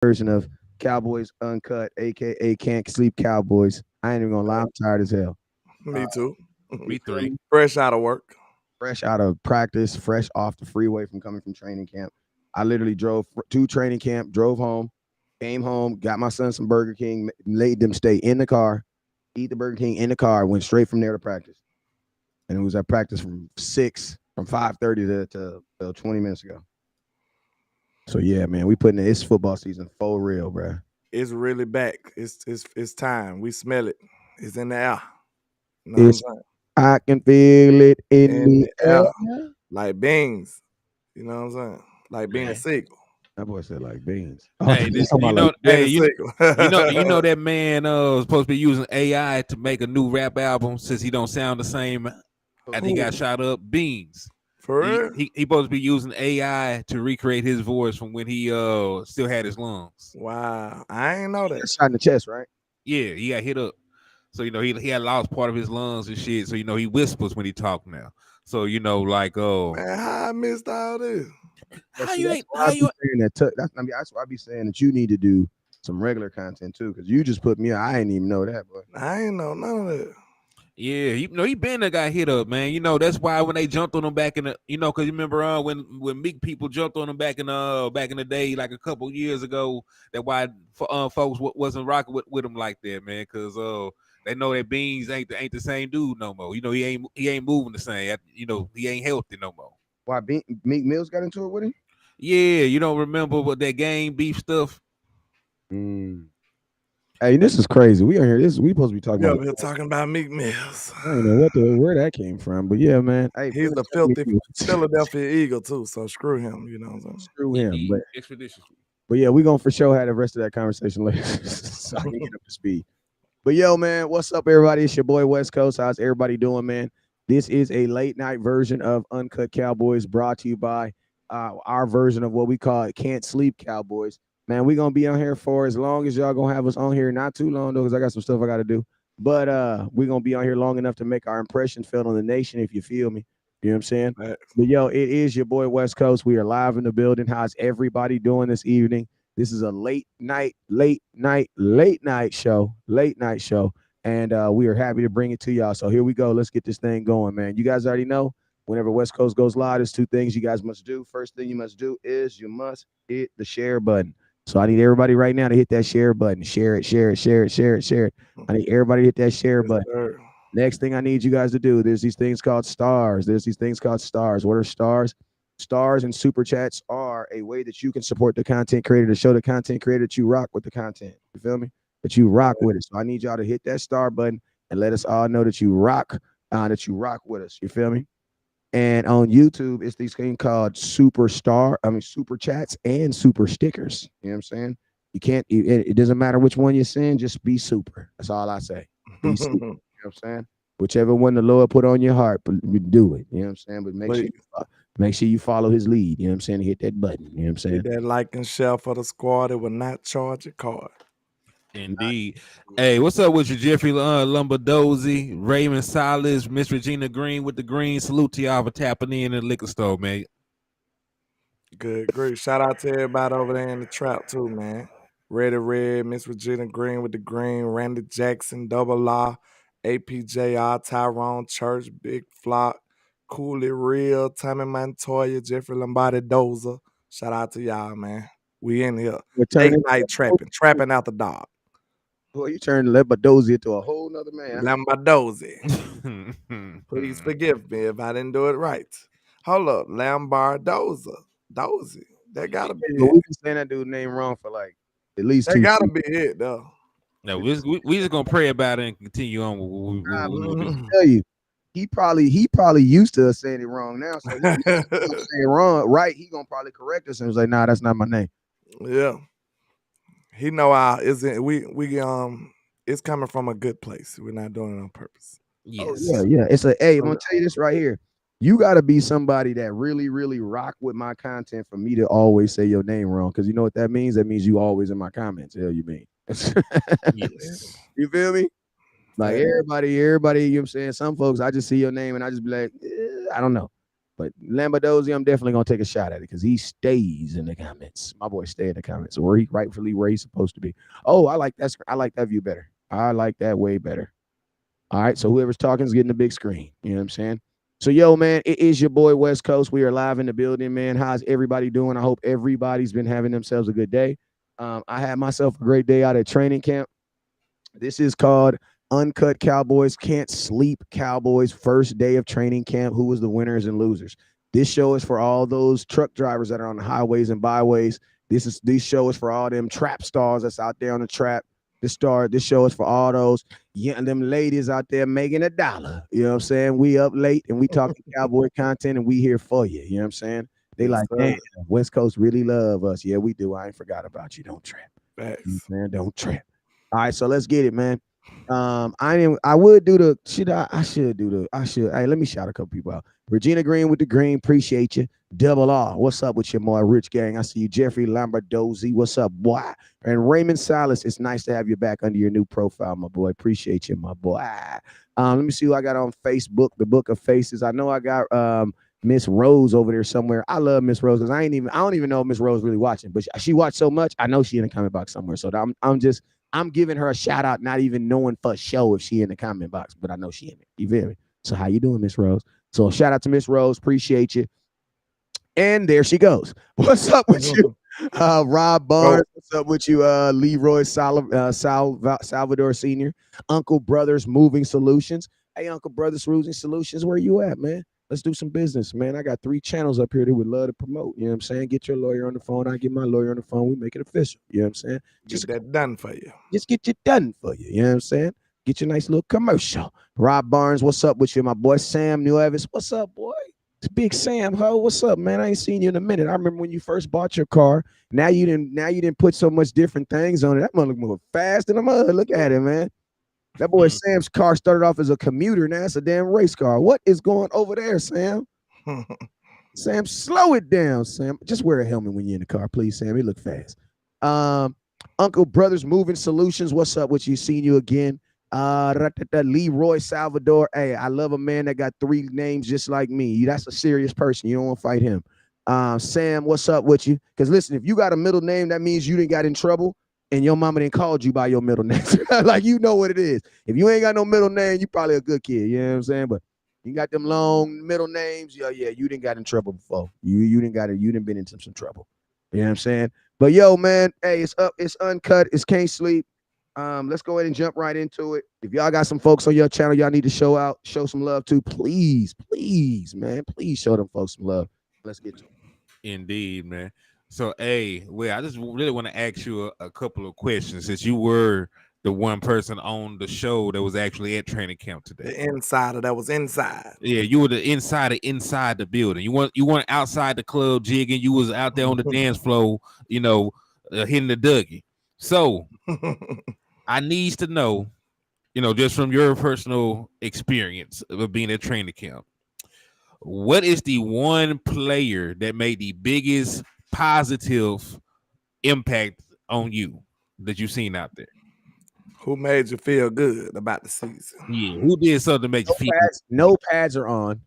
version of Cowboys Uncut, aka Can't Sleep Cowboys. I ain't even gonna lie, I'm tired as hell. Me too. You Me feel three. me? Fresh out of work. Fresh out of practice, fresh off the freeway from coming from training camp. I literally drove to training camp, drove home, came home, got my son some Burger King, made them stay in the car, eat the Burger King in the car, went straight from there to practice. And it was at practice from 5:30 to 20 minutes ago. So yeah, man, we putting it's football season for real, bro. It's really back. It's time. We smell it. It's in the air. You know what I'm It's saying? I can feel it in In the the air. air. Like beans. You know what I'm saying? Like being a Man. seagull. That boy said like beans. Oh, Hey, he's talking about like Being hey, a seagull. you know that man was supposed to be using AI to make a new rap album since he don't sound the same after he got Ooh, shot up. Beans. for He, real? he he supposed to be using AI to recreate his voice from when he still had his lungs. Wow. I ain't know that. shot in the chest, right? Yeah, he got hit up. So he had lost part of his lungs and shit. So he whispers when he talk now. So like Man, how I missed all this? But how see, you that's ain't why how I be you saying that. That's why I be saying that you need to do some regular content too, because you just put me. I didn't even know that, boy. I ain't know none of that. Yeah, he been that got hit up, man. That's why when they jumped on him back in the, because you remember when Meek people jumped on him back in the day, like a couple years ago, that why folks wasn't rocking with him like that, man, because they know that Beans ain't the same dude no more. He ain't moving the same. He ain't healthy no more. Why Meek Mills got into it with him? Yeah, you don't remember what that game beef stuff? Mm. Hey, this is crazy. We are here. We supposed to be talking We about. over here talking about Meek Mills. I don't know where that came from, but yeah, man. Hey, He's finish a telling me. filthy Philadelphia Eagle too, so screw him. You know what I'm saying? Screw him, Indeed, expeditiously. but yeah, we gonna for sure have the rest of that conversation later, so I can get up to speed. But yo, man, what's up, everybody? It's your boy West Coast. How's everybody doing, man? This is a late night version of Uncut Cowboys, brought to you by our version of what we call it Can't Sleep Cowboys. Man, we gonna be on here for as long as y'all gonna have us on here. Not too long though, because I got some stuff I gotta do. But we gonna be on here long enough to make our impression felt on the nation, if you feel me. You know what I'm saying? Facts. But yo, it is your boy West Coast. We are live in the building. How's everybody doing this evening? This is a late night show, and we are happy to bring it to y'all. So here we go. Let's get this thing going, man. You guys already know. Whenever West Coast goes live, there's two things you guys must do. First thing you must do is you must hit the share button. So I need everybody right now to hit that share button. Share it, share it, share it, share it, share it. I need everybody to hit that share Yes, button. sir. Next thing I need you guys to do, there's these things called stars. There's these things called stars. What are stars? Stars and super chats are a way that you can support the content creator to show the content creator that you rock with the content. You feel me? That you rock with it. So I need y'all to hit that star button and let us all know that you rock with us. You feel me? And on YouTube, it's these things called super chats and super stickers. You know what I'm saying? You can't, it doesn't matter which one you send, just be super. That's all I say. Be super. You know what I'm saying? Whichever one the Lord put on your heart, but do it. You know what I'm saying? But Please make sure you follow his lead. You know what I'm saying? Hit that button. You know what I'm saying? hit that like and share for the squad. It will not charge a card. Indeed. Hey, what's up with you, Jeffrey Lombardozzi, Raymond Salas, Miss Regina Green with the green? Salute to y'all for tapping in the liquor store, man. Good, great. Shout out to everybody over there in the trap too, man. Ready Red, Miss Regina Green with the green, Randy Jackson, Double Law, APJR, Tyrone Church, Big Flock, Cooley Real, Tommy Montoya, Jeffrey Lombardi Dozer. Shout out to y'all, man. We in here. We're Late turning, night trapping out the dog. boy, you turned Lebadozi into a whole nother man. Lambardozi. Please forgive me if I didn't do it right. Hold up, Lambardoza. Dozy. That gotta be But it. we've been saying that dude's name wrong for like at least That two gotta seasons. be it though. No, we just gonna pray about it and continue on with what we do. Tell you, he probably used to us saying it wrong now. So he saying wrong, right? He gonna probably correct us and was like, nah, that's not my name. Yeah. He know our is it it's coming from a good place. We're not doing it on purpose. Oh Yes. yeah, yeah. It's a hey, I'm gonna tell you this right here. You gotta be somebody that really, really rock with my content for me to always say your name wrong. Cause you know what that means? That means you always in my comments. Hell you mean. Yes. You feel me? Like Fact. everybody, you know what I'm saying? Some folks, I just see your name and I just be like, I don't know. But Lambadozi, I'm definitely gonna take a shot at it because he stays in the comments. My boy stay in the comments, where he rightfully where he's supposed to be. Oh, I like that. I like that view better. I like that way better. All right, so whoever's talking is getting the big screen. You know what I'm saying? So, yo, man, it is your boy West Coast. We are live in the building, man. How's everybody doing? I hope everybody's been having themselves a good day. I had myself a great day out at training camp. This is called Uncut Cowboys Can't Sleep Cowboys first day of training camp. Who was the winners and losers? This show is for all those truck drivers that are on the highways and byways. This show is for all them trap stars that's out there on the trap. This show is for all those them ladies out there making $1. You know what I'm saying? We up late and we talking cowboy content and we here for you. You know what I'm saying? They Yes, like, sir. damn, West Coast really love us. Yeah, we do. I ain't forgot about you. Don't trap. You know what I'm Facts. saying? Don't trap. All right, so let's get it, man. I would do the hey, let me shout a couple people out. Regina Green with the green, appreciate you. Double R, what's up with your boy Rich Gang? I see you. Jeffrey Lamberdozi, what's up, boy? And Raymond Salas, it's nice to have you back under your new profile, my boy. Appreciate you, my boy. Let me see who I got on Facebook, the Book of Faces. I know I got Miss Rose over there somewhere. I love Miss Rose because I don't even know if Miss Rose really watching, but she watched so much. I know she in the comment box somewhere. So I'm giving her a shout out, not even knowing for sure if she in the comment box, but I know she in it. You feel me? So how you doing, Miss Rose? So shout out to Miss Rose. Appreciate you. And there she goes. What's up with you? Rob Barnes, what's up with you? Leroy Salvador Sr., Uncle Brothers Moving Solutions. Hey, Uncle Brothers Moving Solutions, where you at, man? Let's do some business, man. I got 3 channels up here that would love to promote. You know what I'm saying? Get your lawyer on the phone. I get my lawyer on the phone. We make it official. You know what I'm saying? Get that done for you. Just get you done for you. You know what I'm saying? Get your nice little commercial. Rob Barnes, what's up with you? My boy Sam New Evans, what's up, boy? It's Big Sam, ho. What's up, man? I ain't seen you in a minute. I remember when you first bought your car. Now you didn't put so much different things on it. That mother moving fast in the mud. Look at it, man. That boy Sam's car started off as a commuter. Now it's a damn race car. What is going over there, Sam? Sam, slow it down, Sam. Just wear a helmet when you're in the car, please, Sam. You look fast. Uncle Brothers Moving Solutions. What's up with you? Seeing you again. Leroy Salvador. Hey, I love a man that got 3 names just like me. That's a serious person. You don't want to fight him. Sam, what's up with you? Because listen, if you got a middle name, that means you didn't got in trouble and your mama didn't called you by your middle name. Like, you know what it is. If you ain't got no middle name, you probably a good kid. You know what I'm saying? But you got them long middle names. Yeah, you didn't got in trouble before. You didn't been into some trouble. You know what I'm saying? But yo, man, hey, it's up, it's uncut, it's can't sleep. Let's go ahead and jump right into it. If y'all got some folks on your channel, y'all need to show some love to. Please, man, please show them folks some love. Let's get to it. Indeed, man. So, hey, well, I just really want to ask you a couple of questions since you were the one person on the show that was actually at training camp today. The insider that was inside. Yeah, you were the insider inside the building. You weren't outside the club jigging. You was out there on the dance floor, hitting the Dougie. So I needs to know, just from your personal experience of being at training camp, what is the one player that made the biggest positive impact on you that you've seen out there? Who made you feel good about the season? Yeah, who did something to make you feel good? No pads are on,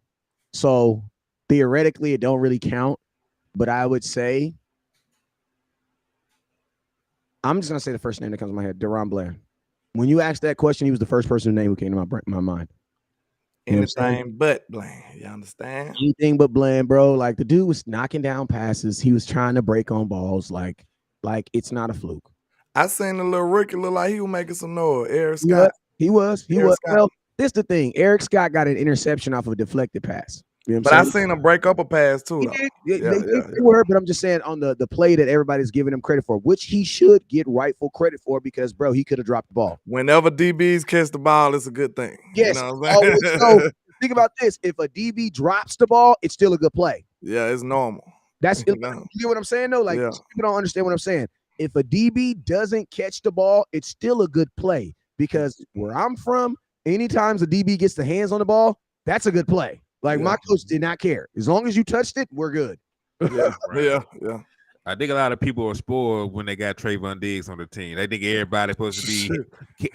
so theoretically it don't really count. But I would say, I'm just gonna say the first name that comes to my head, Deron Blair. When you asked that question, he was the first person's name who came to my mind. Anything but Blaine. You understand? Anything but Bland, bro. Like, the dude was knocking down passes. He was trying to break on balls. Like it's not a fluke. I seen the little rookie look like he was making some noise. Eric Scott. He was. Scott. Well, this is the thing. Eric Scott got an interception off of a deflected pass. You know what But I'm I seen him break up a pass too. They were, but I'm just saying on the play that everybody's giving him credit for, which he should get rightful credit for, because, bro, he could have dropped the ball. Whenever DBs catch the ball, it's a good thing. Yes. You know what I'm saying? So think about this. If a DB drops the ball, it's still a good play. Yeah, it's normal. That's you get what I'm saying, though? Like, people don't understand what I'm saying. If a DB doesn't catch the ball, it's still a good play, because where I'm from, anytime a DB gets the hands on the ball, that's a good play. Like, my coach did not care. As long as you touched it, we're good. Yeah. I think a lot of people are spoiled when they got Trayvon Diggs on the team. They think everybody's supposed to be,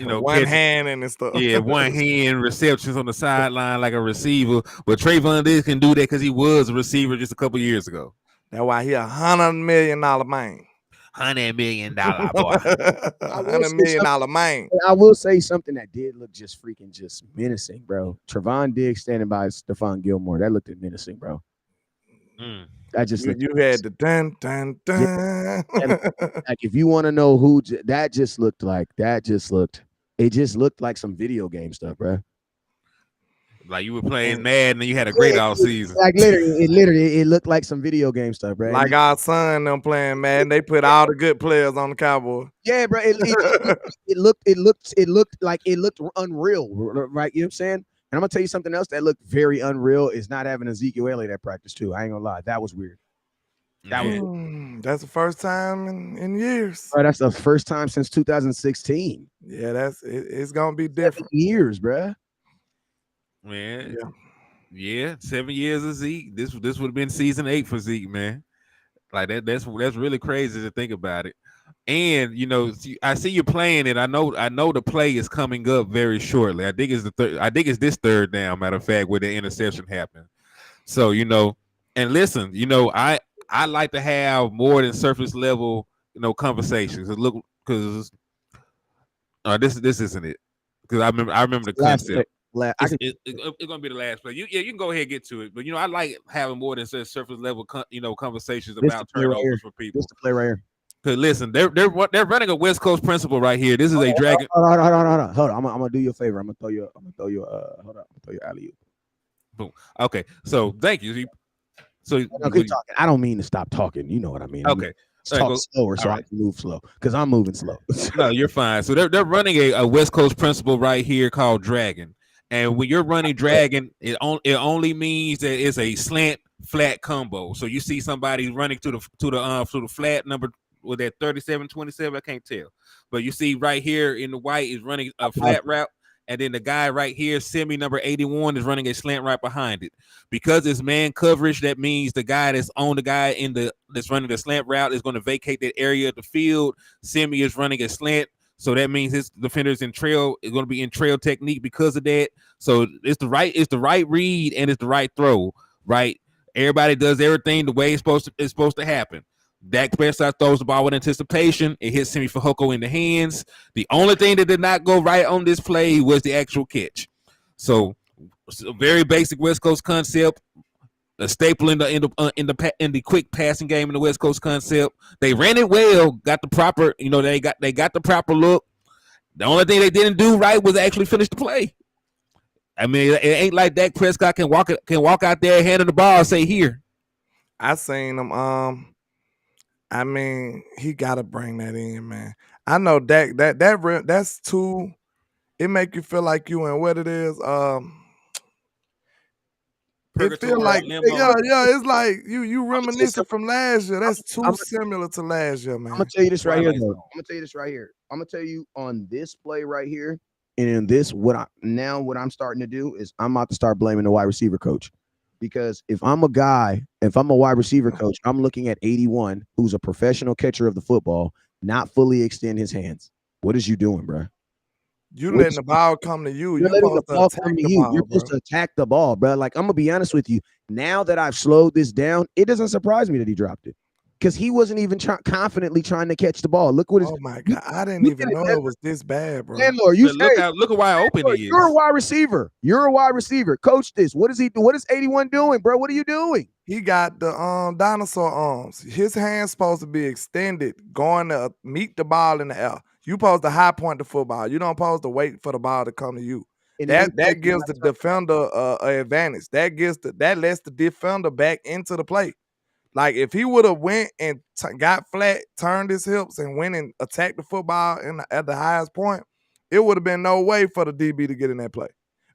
one catching. hand and stuff. Yeah, one hand receptions on the sideline like a receiver. But Trayvon Diggs can do that because he was a receiver just a couple years ago. That's why he $100 million man. $100 million boy. $100 million man. I will say something that did look just freaking just menacing, bro. Trevon Diggs standing by Stephon Gilmore. That looked menacing, bro. That just looked. You had the dun dun dun. Like if you want to know who that just looked like, it just looked like some video game stuff, bro. Like you were playing Madden and you had a great all season. Like it looked like some video game stuff, bro. Like our son them playing Madden, they put all the good players on the Cowboys. Yeah, bro. It looked unreal, right? You know what I'm saying? And I'm gonna tell you something else that looked very unreal is not having Ezekiel Elliott at practice too. I ain't gonna lie, that was weird. That's the first time in years. Bro, that's the first time since 2016. Yeah, it's gonna be different. 7 years, bro. Man, yeah, 7 years of Zeke. This would have been season 8 for Zeke, man. Like that's really crazy to think about it. And I see you playing it. I know the play is coming up very shortly. I think it's this third down. Matter of fact, where the interception happened. So and listen, I like to have more than surface level conversations. Because this isn't it. Because I remember the concept. It's gonna be the last play. You can go ahead and get to it, but I like having more than surface level conversations about turnovers for people. This the play right here. Cause listen, they're running a West Coast principle right here. This is a dragon. Hold on. I'm gonna do you a favor. I'm gonna throw you. Hold on. I'm gonna throw you alley-oop. Boom. Okay. So thank you. So keep talking. I don't mean to stop talking. You know what I mean. Okay. Talk slower so I can move slow because I'm moving slow. No, you're fine. So they're running a West Coast principle right here called dragon. And when you're running dragon, it only means that it's a slant flat combo. So you see somebody running to the flat number with that 37-27, I can't tell. But you see right here in the white is running a flat route, and then the guy right here, semi number 81, is running a slant right behind it. Because it's man coverage, that means the guy that's on the guy that's running the slant route is going to vacate that area of the field. Semi is running a slant. So that means his defenders is going to be in trail technique because of that. So it's the right read and it's the right throw, right? Everybody does everything the way it's supposed to happen. Dak Prescott throws the ball with anticipation. It hits Semi Fehoko in the hands. The only thing that did not go right on this play was the actual catch. So a very basic West Coast concept. A staple in the quick passing game in the West Coast concept. They ran it well, got the proper, they got the proper look. The only thing they didn't do right was actually finish the play. I mean, it ain't like Dak Prescott can walk out there handing the ball and say here. I seen him. I mean, he gotta bring that in, man. I know Dak that's too. It make you feel like you in what it is. It feel like it's like you reminiscing from last year. That's too similar to last year, man. I'm gonna tell you this right here, though. I'm gonna tell you on this play right here, and in this what I'm starting to do is I'm about to start blaming the wide receiver coach, because if I'm a wide receiver coach, I'm looking at 81, who's a professional catcher of the football, not fully extend his hands. What is you doing, bro? You letting the ball come to you. You're letting the ball come to you. You're supposed to attack the ball, bro. Like, I'm gonna be honest with you. Now that I've slowed this down, it doesn't surprise me that he dropped it, because he wasn't even confidently trying to catch the ball. Look what his. Oh my God, I didn't even know it was this bad, bro. Landlord, look at why open he is. You're a wide receiver. Coach this. What is he? What is 81 doing, bro? What are you doing? He got the dinosaur arms. His hand's supposed to be extended, going to meet the ball in the air. You supposed to high point the football. You don't supposed to wait for the ball to come to you. And that gives the defender an advantage. That lets the defender back into the play. Like if he would have went and got flat, turned his hips, and went and attacked the football at the highest point, it would have been no way for the DB to get in that play.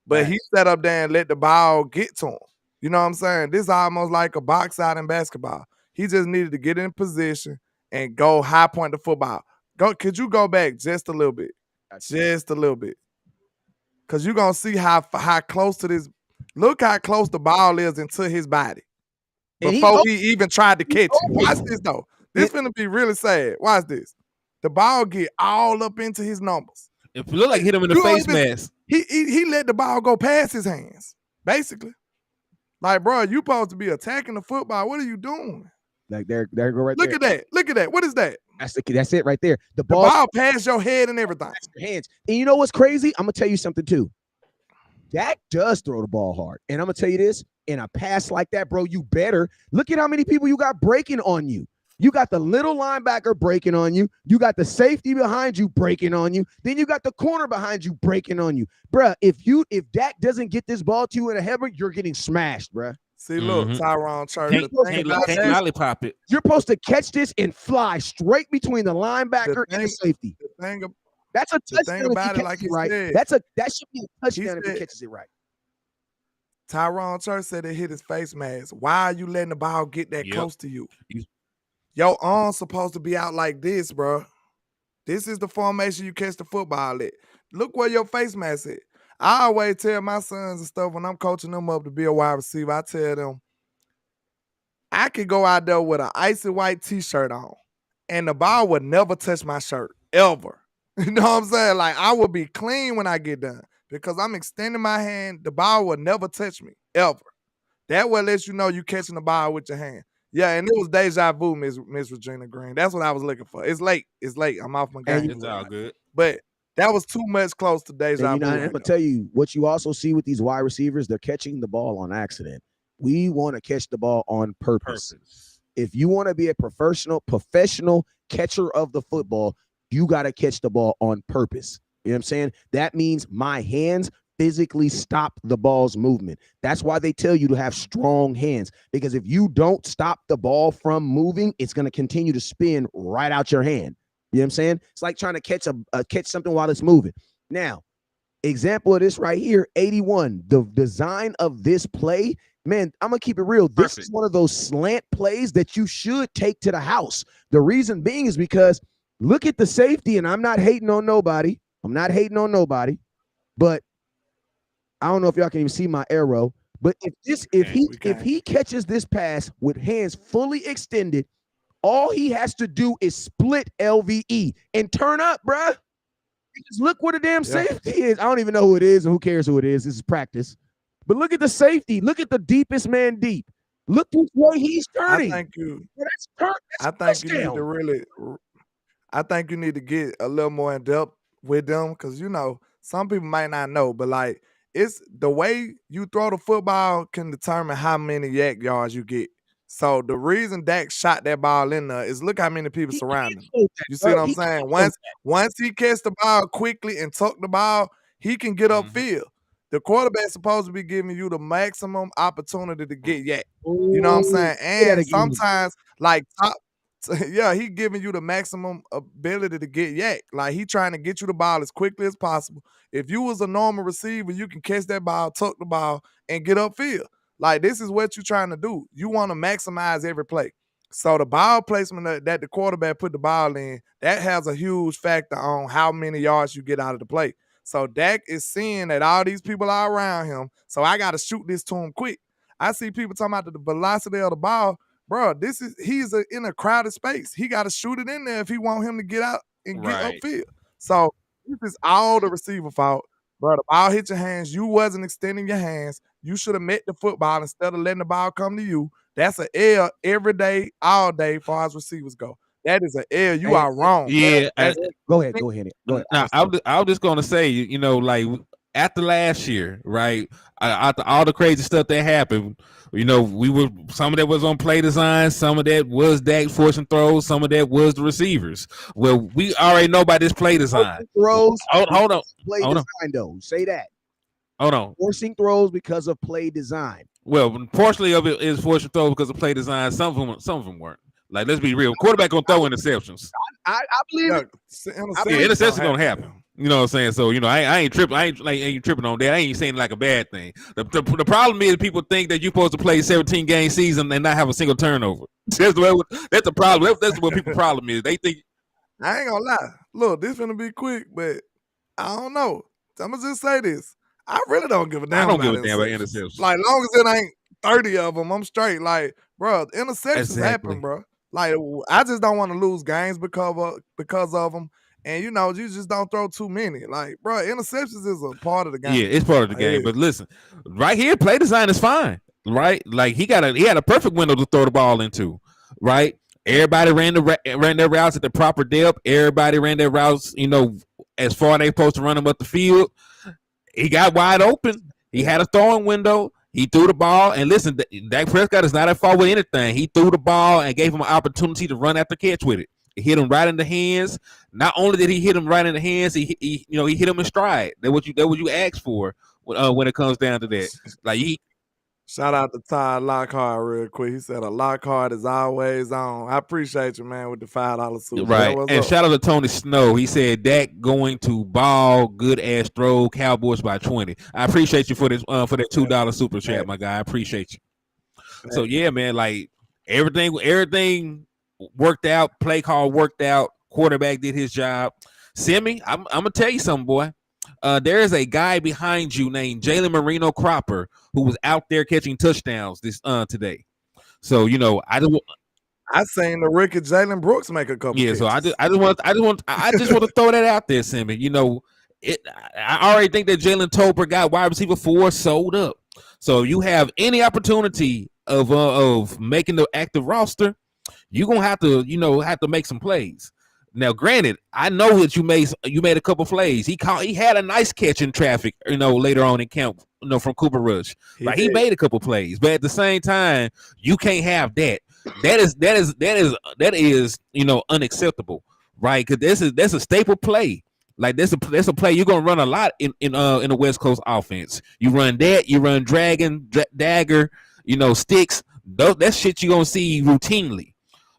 But he sat up there and let the ball get to him. You know what I'm saying? This is almost like a box out in basketball. He just needed to get in position and go high point the football. Could you go back just a little bit? Just a little bit. Because you're going to see how close to this. Look how close the ball is into his body before he even tried to catch it. Watch this, though. This finna be really sad. Watch this. The ball get all up into his numbers. If it look like hit him in the You don't face even- mask. He let the ball go past his hands, basically. Like, bro, you supposed to be attacking the football. What are you doing? Like there go right Look there. at that. Look at that. What is that? That's it right there. The The ball ball past your head and everything. past your hands. And you know what's crazy? I'm gonna tell you something too. Dak does throw the ball hard. And I'm gonna tell you this, in a pass like that, bro, you better look at how many people you got breaking on you. You got the little linebacker breaking on you. You got the safety behind you breaking on you. Then you got the corner behind you breaking on you. Bruh, if Dak doesn't get this ball to you in a header, you're getting smashed, bruh. See, look, Tyron Church. Can't lollipop it. You're supposed to catch this and fly straight between the linebacker and the safety. That's a touchdown if he catches it right. That should be a touchdown if he catches it right. Tyron Church said it hit his face mask. Why are you letting the ball get that close to you? Your arm's supposed to be out like this, bro. This is the formation you catch the football at. Look where your face mask is. I always tell my sons and stuff when I'm coaching them up to be a wide receiver, I tell them, I could go out there with an icy white t-shirt on and the ball would never touch my shirt, ever. You know what I'm saying? Like, I will be clean when I get done because I'm extending my hand. The ball will never touch me, ever. That will let you know you catching the ball with your hand. Yeah, and it was deja vu, Miss Regina Green. That's what I was looking for. It's late. I'm off my game. It's all good. But that was too much close to deja vu. I'm going to tell you what you also see with these wide receivers. They're catching the ball on accident. We want to catch the ball on purpose. If you want to be a professional catcher of the football, you got to catch the ball on purpose. You know what I'm saying? That means my hands physically stop the ball's movement. That's why they tell you to have strong hands, because if you don't stop the ball from moving, it's going to continue to spin right out your hand. You know what I'm saying? It's like trying to catch catch something while it's moving. Now, example of this right here, 81, the design of this play, man, I'm going to keep it real. This is one of those slant plays that you should take to the house. The reason being is because look at the safety, and I'm not hating on nobody. But I don't know if y'all can even see my arrow, but if he catches this pass with hands fully extended, all he has to do is split LVE and turn up, bruh. Just look where the damn safety is. I don't even know who it is and who cares who it is. This is practice. But look at the safety. Look at the deepest man deep. Look which way he's turning. I think you need to get a little more in depth with them because, you know, some people might not know, but like, it's the way you throw the football can determine how many yak yards you get. So the reason Dak shot that ball in there is look how many people surround him. You see what I'm saying? Once he catch the ball quickly and tuck the ball, he can get upfield. The quarterback's supposed to be giving you the maximum opportunity to get yak. You know what I'm saying? And sometimes, like, he giving you the maximum ability to get yak. Like, he trying to get you the ball as quickly as possible. If you was a normal receiver, you can catch that ball, tuck the ball, and get upfield. Like, this is what you're trying to do. You want to maximize every play. So the ball placement that the quarterback put the ball in, that has a huge factor on how many yards you get out of the play. So Dak is seeing that all these people are around him, so I got to shoot this to him quick. I see people talking about the velocity of the ball. Bro, he's in a crowded space. He got to shoot it in there if he want him to get out and get upfield. So this is all the receiver fault. Bro, the ball hit your hands. You wasn't extending your hands. You should have met the football instead of letting the ball come to you. That's an L every day, all day, as far as receivers go. That is an L. You are wrong. Yeah. Go ahead. Now, I was just going to say, you know, like after last year, right? After all the crazy stuff that happened, you know, some of that was on play design, some of that was Dak forcing throws, some of that was the receivers. Well, we already know about this play design. Throws. Hold on. Play design, though. Say that. Hold on. Forcing throws because of play design. Well, partially of it is forcing throws because of play design. Some of them weren't. Like, let's be real. Quarterback gonna throw interceptions. I believe it. Interceptions gonna happen. You know what I'm saying? So, you know, I ain't tripping. I ain't tripping on that. I ain't saying like a bad thing. The problem is people think that you're supposed to play 17 game season and not have a single turnover. That's the problem. That's what people's problem is. They think. I ain't gonna lie. Look, this gonna be quick, but I don't know. I'm gonna just say this. I really don't give a damn. I don't give a damn about interceptions. Like, long as it ain't 30 of them, I'm straight. Like, bro, interceptions happen, bro. Like I just don't want to lose games because of them. And you just don't throw too many. Like, bro, interceptions is a part of the Yeah, game. it's part of the game. But listen, right here, play design is fine. Right, like he had a perfect window to throw the ball into. Right, everybody ran their routes at the proper depth. Everybody ran their routes, as far as they supposed to run them up the field. He got wide open. He had a throwing window. He threw the ball. And listen, Dak Prescott is not at fault with anything. He threw the ball and gave him an opportunity to run after catch with it. It hit him right in the hands. Not only did he hit him right in the hands, he hit him in stride. That's what you asked for when it comes down to that. Like shout out to Todd Lockhart real quick. He said a Lockhart is always on. I appreciate you, man, with the $5 super. Right. And up? shout out to Tony Snow. He said Dak going to ball, good ass throw, Cowboys by 20. I appreciate you for this for that $2 super chat, my guy. I appreciate you. So yeah, man, like everything worked out, play call worked out, quarterback did his job. Simi, I'm gonna tell you something, boy. There is a guy behind you named Jalen Marino Cropper who was out there catching touchdowns this today. So I seen the Ricky Jalen Brooks make a couple. Yeah, catches. so I just want to throw that out there, Simi. I already think that Jalen Tolbert got wide receiver 4 sold up. So you have any opportunity of making the active roster, you're gonna have to make some plays. Now, granted, I know that you made a couple plays. He had a nice catch in traffic, later on in camp, from Cooper Rush. He made a couple plays, but at the same time, you can't have that. That is unacceptable, right? Because that's a staple play. Like that's a play you're gonna run a lot in the West Coast offense. You run that, you run dragon, dagger, sticks. That's shit you're gonna see routinely.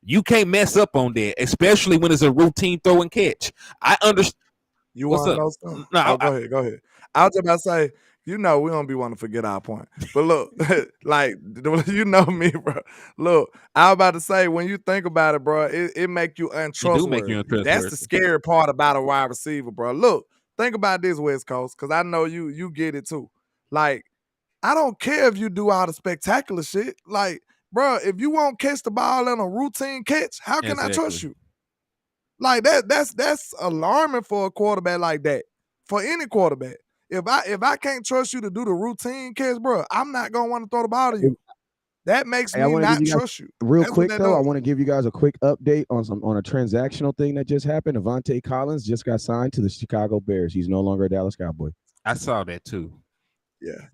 You can't mess up on that, especially when it's a routine throw and catch. I understand. You want to know something? No, go ahead. I was just about to say, we don't be wanting to forget our point. But look, like, you know me, bro. Look, I was about to say, when you think about it, bro, it make you untrustworthy. It do make you untrustworthy. That's the scary part about a wide receiver, bro. Look, think about this, West Coast, because I know you get it too. Like, I don't care if you do all the spectacular shit. Like, bro, if you won't catch the ball in a routine catch, how can I trust you? Like that's alarming for a quarterback like that. For any quarterback. If I can't trust you to do the routine catch, bro, I'm not gonna want to throw the ball to you. That makes me not trust you. Real quick though, I want to give you guys a quick update on a transactional thing that just happened. Avante Collins just got signed to the Chicago Bears. He's no longer a Dallas Cowboy. I saw that too.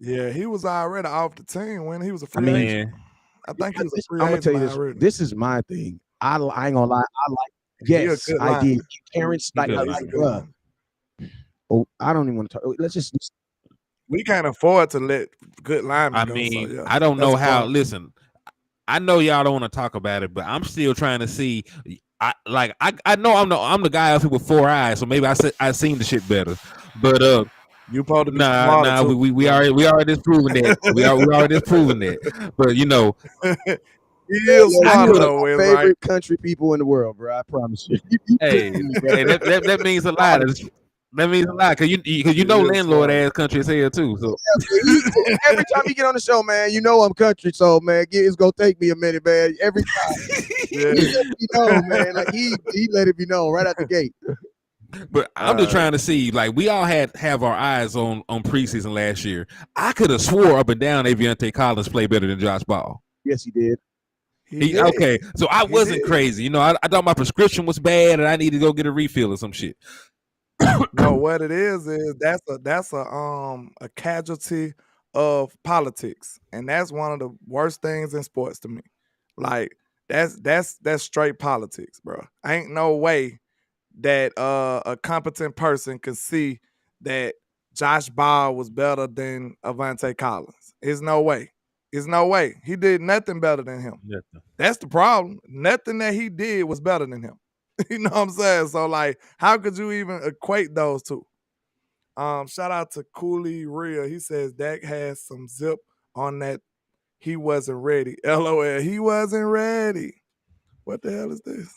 Yeah, he was already off the team when he was a free agent. I think he was a free agent. I'm gonna tell you this. This is my thing. I ain't gonna lie. I like. Yes, I did. Parents like oh, I don't even want to talk. Let's just. We can't afford to let good linemen go. So, yeah. I don't know how. Listen, I know y'all don't want to talk about it, but I'm still trying to see. I know I'm the guy up here with 4 eyes, so maybe I seen the shit better. But you probably nah. We already disproving that. we already disproving that. But he is smart though. My favorite country people in the world, bro. I promise you. Hey, that means a lot. That means a lot because you know landlord ass country as hell too. So every time you get on the show, man, I'm country. So man, it's gonna take me a minute, man. Every time, man, like he let it be known right out the gate. But I'm just trying to see, like we all have our eyes on preseason last year. I could have swore up and down Avante Collins played better than Josh Ball. Yes, he did. Okay, so I wasn't crazy. I thought my prescription was bad and I needed to go get a refill or some shit. No, what it is that's a casualty of politics, and that's one of the worst things in sports to me. Like that's straight politics, bro. Ain't no way that a competent person can see that Josh Ball was better than Avante Collins. There's no way. There's no way. He did nothing better than him. Nothing. That's the problem. Nothing that he did was better than him. You know what I'm saying? So, like, how could you even equate those two? Shout out to Cooley Real. He says Dak has some zip on that. He wasn't ready. LOL. He wasn't ready. What the hell is this?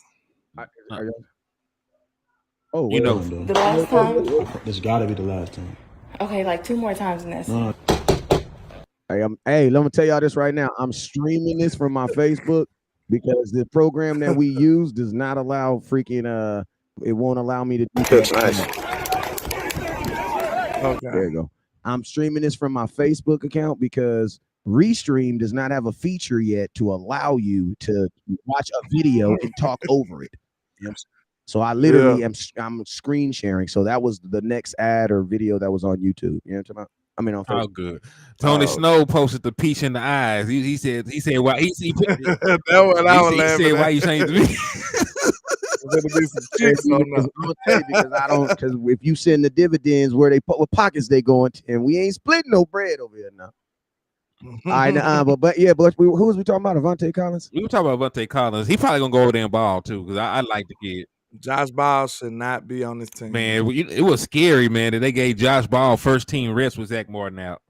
The last time? This gotta be the last time. Okay, like 2 more times in this. Hey, let me tell y'all this right now. I'm streaming this from my Facebook. because the program that we use does not allow freaking it won't allow me to do That's nice. Okay. There you go. I'm streaming this from my Facebook account because Restream does not have a feature yet to allow you to watch a video and talk over it. You know, so I literally I'm screen sharing. So that was the next ad or video that was on YouTube. You know what I'm talking about? I mean on Facebook. Oh, good. Tony Snow posted the peach in the eyes. He said why he said why you changed me. Because if you send the dividends where what pockets they going to, and we ain't splitting no bread over here now. I know, but who was we talking about? Avante Collins? We were talking about Avante Collins. He probably gonna go over there and ball too, because I like the kid. Josh Ball should not be on this team. Man, it was scary, man, that they gave Josh Ball first team reps with Zach Martin out.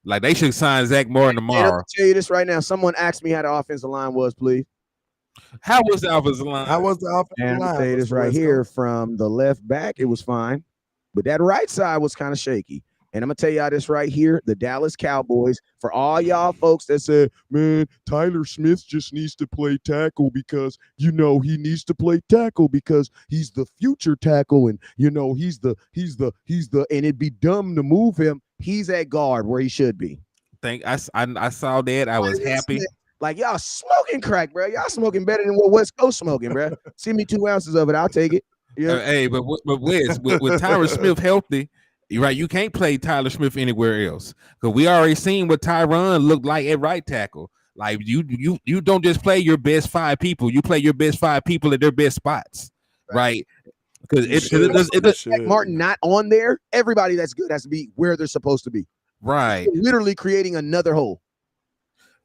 Like they should sign Zach Martin tomorrow. I'll tell you this right now. Someone asked me how the offensive line was, please. How was the offensive line? How was the offensive line? I'll tell you this right here. From the left back, it was fine. But that right side was kind of shaky. And I'm going to tell y'all this right here. The Dallas Cowboys, for all y'all folks that said, man, Tyler Smith just needs to play tackle because, he needs to play tackle because he's the future tackle. And, he's the, and it'd be dumb to move him. He's at guard where he should be. I saw that. I was happy. Like, y'all smoking crack, bro. Y'all smoking better than what West Coast smoking, bro. Send me 2 ounces of it. I'll take it. Yeah. Hey, but Wes, with Tyler Smith healthy, you're right. You can't play Tyler Smith anywhere else because we already seen what Tyron looked like at right tackle. Like you don't just play your best 5 people. You play your best 5 people at their best spots, right? Because it Martin not on there. Everybody that's good has to be where they're supposed to be. Right. They're literally creating another hole.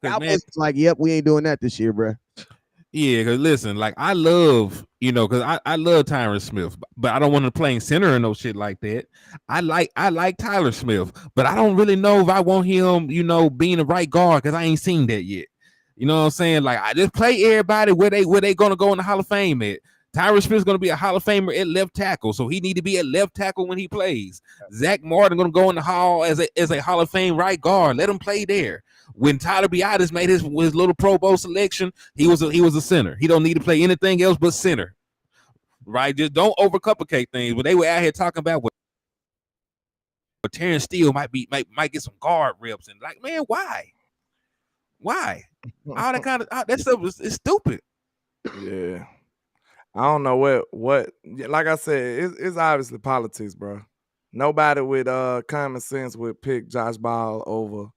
Cowboys like, yep, we ain't doing that this year, bro. Yeah, because listen, like I love, because I love Tyron Smith, but I don't want to play center or no shit like that. I like Tyler Smith, but I don't really know if I want him, being the right guard because I ain't seen that yet. You know what I'm saying? Like I just play everybody where they gonna go in the Hall of Fame at. Tyron Smith's gonna be a Hall of Famer at left tackle, so he need to be at left tackle when he plays. Zach Martin gonna go in the Hall as a Hall of Fame right guard. Let him play there. When Tyler Biadasz made his little Pro Bowl selection, he was a center. He don't need to play anything else but center, right? Just don't overcomplicate things. But they were out here talking about what Terrence Steele might get some guard reps, and like, man, why? All that kind of that stuff is stupid. Yeah, I don't know what. Like I said, it's obviously politics, bro. Nobody with common sense would pick Josh Ball over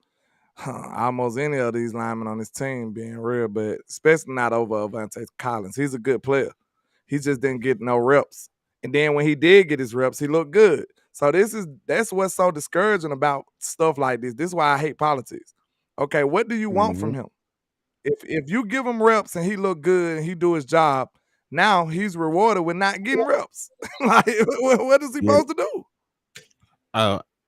almost any of these linemen on this team, being real, but especially not over Avante Collins. He's a good player. He just didn't get no reps. And then when he did get his reps, he looked good. So that's what's so discouraging about stuff like this. This is why I hate politics. Okay, what do you want from him? If you give him reps and he look good and he do his job, now he's rewarded with not getting reps. Like, what is he supposed to do?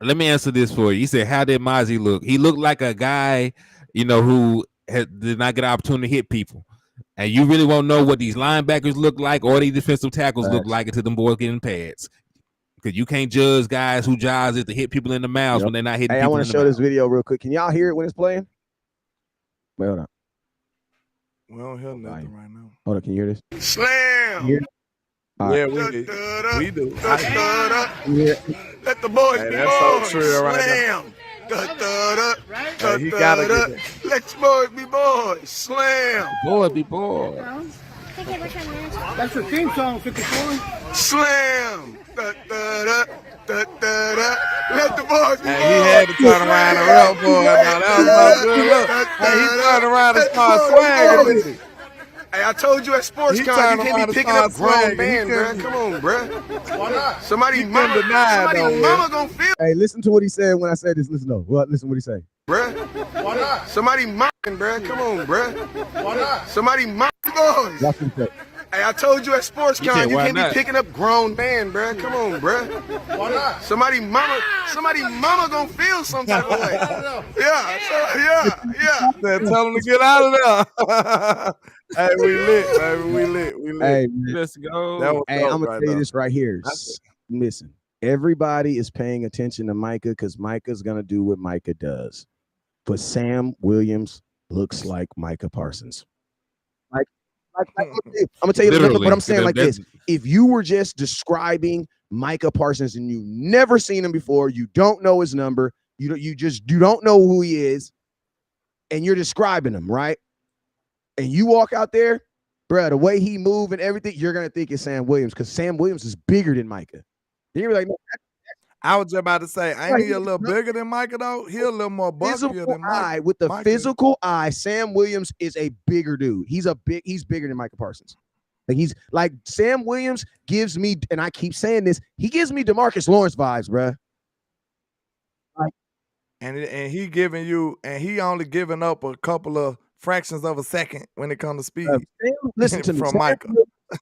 Let me answer this for you. You said, how did Mozzie look? He looked like a guy, who did not get an opportunity to hit people. And you really won't know what these linebackers look like or these defensive tackles look like until them boys get in pads. Because you can't judge guys who jobs is to hit people in the mouth when they're not hitting people in the mouth. I want to show this video real quick. Can y'all hear it when it's playing? Wait, hold on. We don't hear nothing right now. Hold on, can you hear this? Slam! Yeah, we do. Let the boys be boys. So true right Slam. Hey, he gotta get it. Let the boys be boys. Slam. Boy be boy. That's the theme song, 54. Slam. Let the boys be boys. He had to turn around and rub boy. Now that was no good look. He turned around and started swagging with it. Hey, I told you at sports con, you can't be picking up grown men, bro. Come on, bro. Why not? Somebody mama gonna feel. Hey, listen to what he said when I said this. Listen to what he say. Bro, why not? Somebody mama, bro. Come on, bro. Why not? Somebody mama boys. Watch him say. Hey, I told you at sports con, you can't be picking up grown man, bro. Come on, bro. Why not? Somebody mama gonna feel some type of way. Yeah. Tell him to get out of there. Hey, we lit, baby. We lit. Hey, let's go. Hey, I'm gonna tell you this right here. Listen, everybody is paying attention to Micah because Micah's gonna do what Micah does. But Sam Williams looks like Micah Parsons. Like I'm gonna tell you, Literally, but I'm saying like that's- this: if you were just describing Micah Parsons and you never seen him before, you don't know his number, you don't know who he is, and you're describing him, right? And you walk out there, bro, the way he move and everything, you're gonna think it's Sam Williams because Sam Williams is bigger than Micah. You're like, no, I was just about to say, ain't he a little bigger than Micah though? He a little more bulkier than Micah. With the physical eye, Sam Williams is a bigger dude. He's bigger than Micah Parsons. Like he's like Sam Williams gives me, and I keep saying this, he gives me DeMarcus Lawrence vibes, bro. Like, and he giving you, and he only giving up a couple of fractions of a second when it comes to speed. Listen to me, from Micah.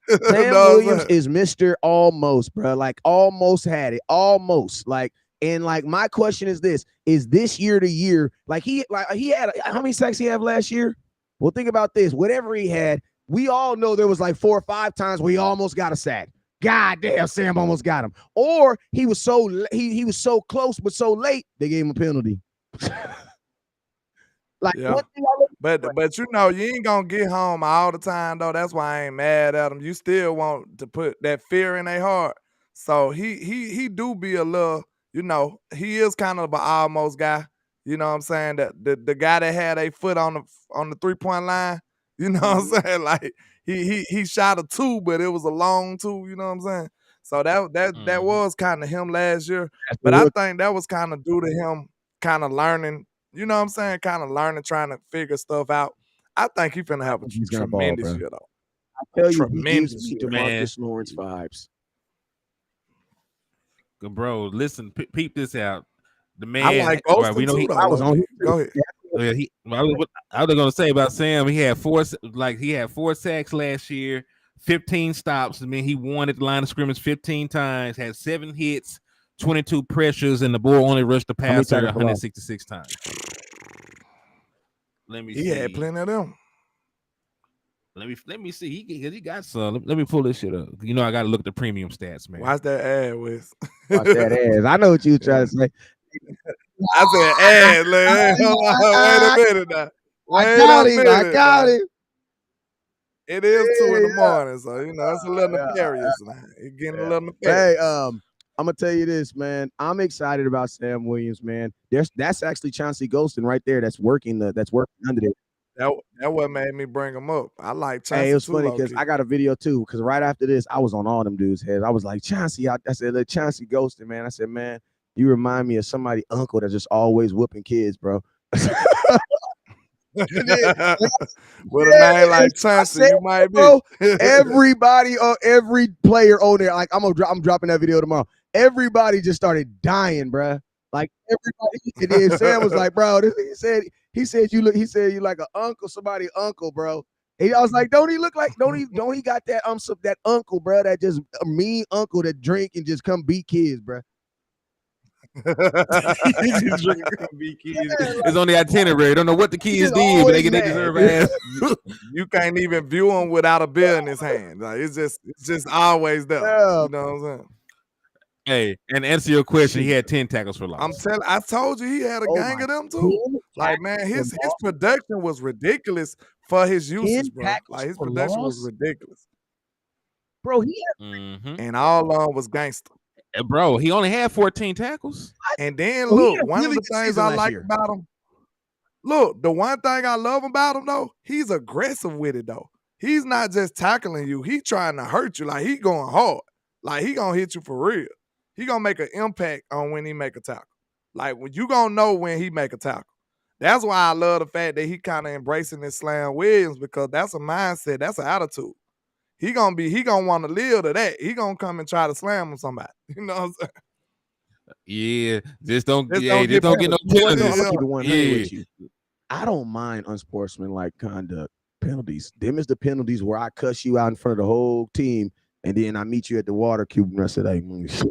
Sam Williams is Mr. Almost, bro. Like almost had it, almost. Like, and like my question is this: is this year to year? Like he had how many sacks he had last year? Well, think about this. Whatever he had, we all know there was like 4 or 5 times where he almost got a sack. God damn, Sam almost got him. Or he was so he was so close but so late they gave him a penalty. Like, yeah. But you know, you ain't gonna get home all the time though. That's why I ain't mad at him. You still want to put that fear in their heart. So he do be a little, you know, he is kind of an almost guy. You know what I'm saying? The guy that had a foot on the 3-point line. You know what I'm saying? Like he shot a 2, but it was a long 2. You know what I'm saying? So that was kind of him last year. But I think that was kind of due to him kind of learning. You know what I'm saying? Kind of learning, trying to figure stuff out. I think he's finna have a tremendous year, though. I tell you, he gives me DeMarcus Lawrence vibes. Bro, listen, peep this out. The man, I like Austin we know too, I was on here. Go ahead. Yeah, I was gonna say about Sam. He had 4 sacks last year, 15 stops. I mean, he won at the line of scrimmage 15 times, had 7 hits, 22 pressures, and the boy only rushed the passer 166 times. Let me see. He had plenty of them. Let me see. He got some. Let me pull this shit up. You know, I got to look at the premium stats, man. Watch that ad, Wes. Watch that ass. I know what you trying to say. I said ad, man. Wait a minute now. I got him. It is 2 in the morning, so you know it's a little nefarious now. It's getting a little nefarious. Hey, I'm gonna tell you this, man. I'm excited about Sam Williams, man. That's actually Chauncey Golston right there. That's working under there. That what made me bring him up. I like Chauncey. Hey, it was funny because I got a video too. Because right after this, I was on all them dudes' heads. I was like, Chauncey. I said, look, Chauncey Golston, man. I said, man, you remind me of somebody uncle that's just always whooping kids, bro. With a name like Chauncey, you might be. Bro, everybody, every player on there, like I'm dropping that video tomorrow. Everybody just started dying, bro. Like everybody. And then Sam was like, bro, he said you like an uncle, somebody uncle, bro. And I was like, don't he got that uncle, bro, that just a mean uncle that drink and just come beat kids, bro. It's on the itinerary. Don't know what the kids did, but they deserve ass. You can't even view him without a beer in his hand. Like it's just always there. Yeah. You know what I'm saying? Hey, and answer your question, he had 10 tackles for loss. I told you he had a gang of them too. Like, man, his production was ridiculous for his usage, bro. Like his production was ridiculous. Bro, he had and all along was gangster. Bro, he only had 14 tackles. And then look, one of the things I like about him. Look, the one thing I love about him though, he's aggressive with it though. He's not just tackling you, he trying to hurt you. Like he going hard. Like he gonna hit you for real. He gonna make an impact on when he make a tackle. Like when you gonna know when he make a tackle. That's why I love the fact that he kind of embracing this Slam Williams because that's a mindset, that's an attitude. He gonna want to live to that. He gonna come and try to slam on somebody. You know what I'm saying? Yeah, just don't get no penalties. I don't mind unsportsmanlike conduct penalties. Them is the penalties where I cuss you out in front of the whole team, and then I meet you at the water cube and I said, "Hey, just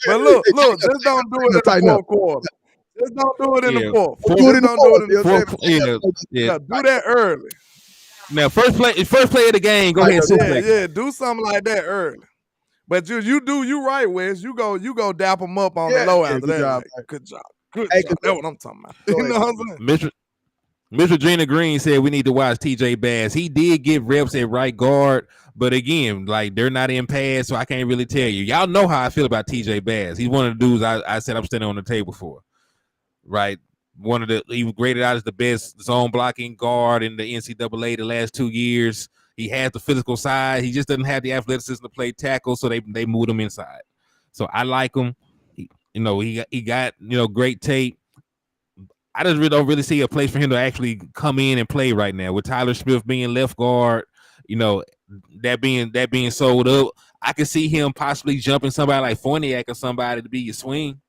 but look, just don't do it in the fourth quarter. Just don't do it in the fourth. Do it in the fourth. Yeah, do that early. Now, first play of the game. Go ahead, yeah, do something like that early. But you right, Wes. You go dap them up on the low after that. Good job. That's what I'm talking about. You know what I'm saying? Miss Regina Green said we need to watch TJ Bass. He did get reps at right guard, but again, like they're not in pass, so I can't really tell you. Y'all know how I feel about TJ Bass. He's one of the dudes I said I'm standing on the table for. Right? He was graded out as the best zone blocking guard in the NCAA the last 2 years. He has the physical side. He just doesn't have the athleticism to play tackle, so they moved him inside. So I like him. He got great tape. I just don't really see a place for him to actually come in and play right now. With Tyler Smith being left guard, that being sold up, I could see him possibly jumping somebody like Forniak or somebody to be your swing.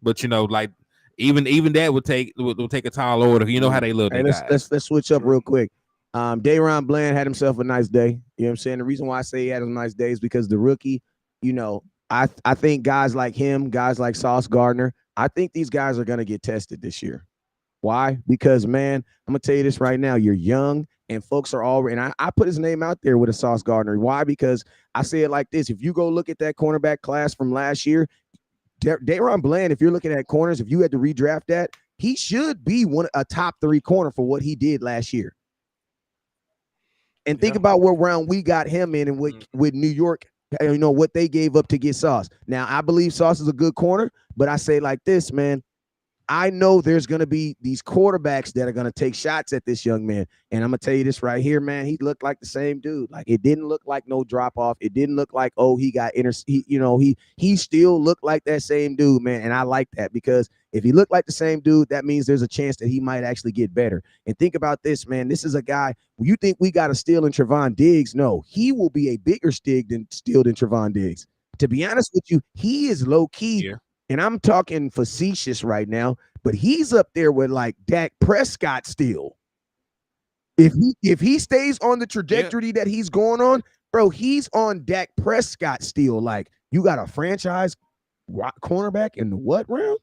But like even that would take a tall order. You know how they look. Hey, let's switch up real quick. Dayron Bland had himself a nice day. You know what I'm saying? The reason why I say he had a nice day is because the rookie, I think guys like him, guys like Sauce Gardner, I think these guys are going to get tested this year. Why? Because, man, I'm going to tell you this right now. You're young, and folks are already – and I put his name out there with a Sauce Gardner. Why? Because I say it like this. If you go look at that cornerback class from last year, Dayron Bland, if you're looking at corners, if you had to redraft that, he should be a top 3 corner for what he did last year. And think about what round we got him in and with New York, what they gave up to get Sauce. Now, I believe Sauce is a good corner, but I say like this, man. I know there's going to be these quarterbacks that are going to take shots at this young man. And I'm going to tell you this right here, man. He looked like the same dude. Like, it didn't look like no drop off. It didn't look like, he got he still looked like that same dude, man. And I like that, because if he looked like the same dude, that means there's a chance that he might actually get better. And think about this, man. This is a guy, you think we got a steal in Trevon Diggs? No, he will be a bigger steal than Trevon Diggs. To be honest with you, he is low key. Yeah. And I'm talking facetious right now, but he's up there with like Dak Prescott still. If he stays on the trajectory that he's going on, bro, he's on Dak Prescott still. Like, you got a franchise cornerback in the what round?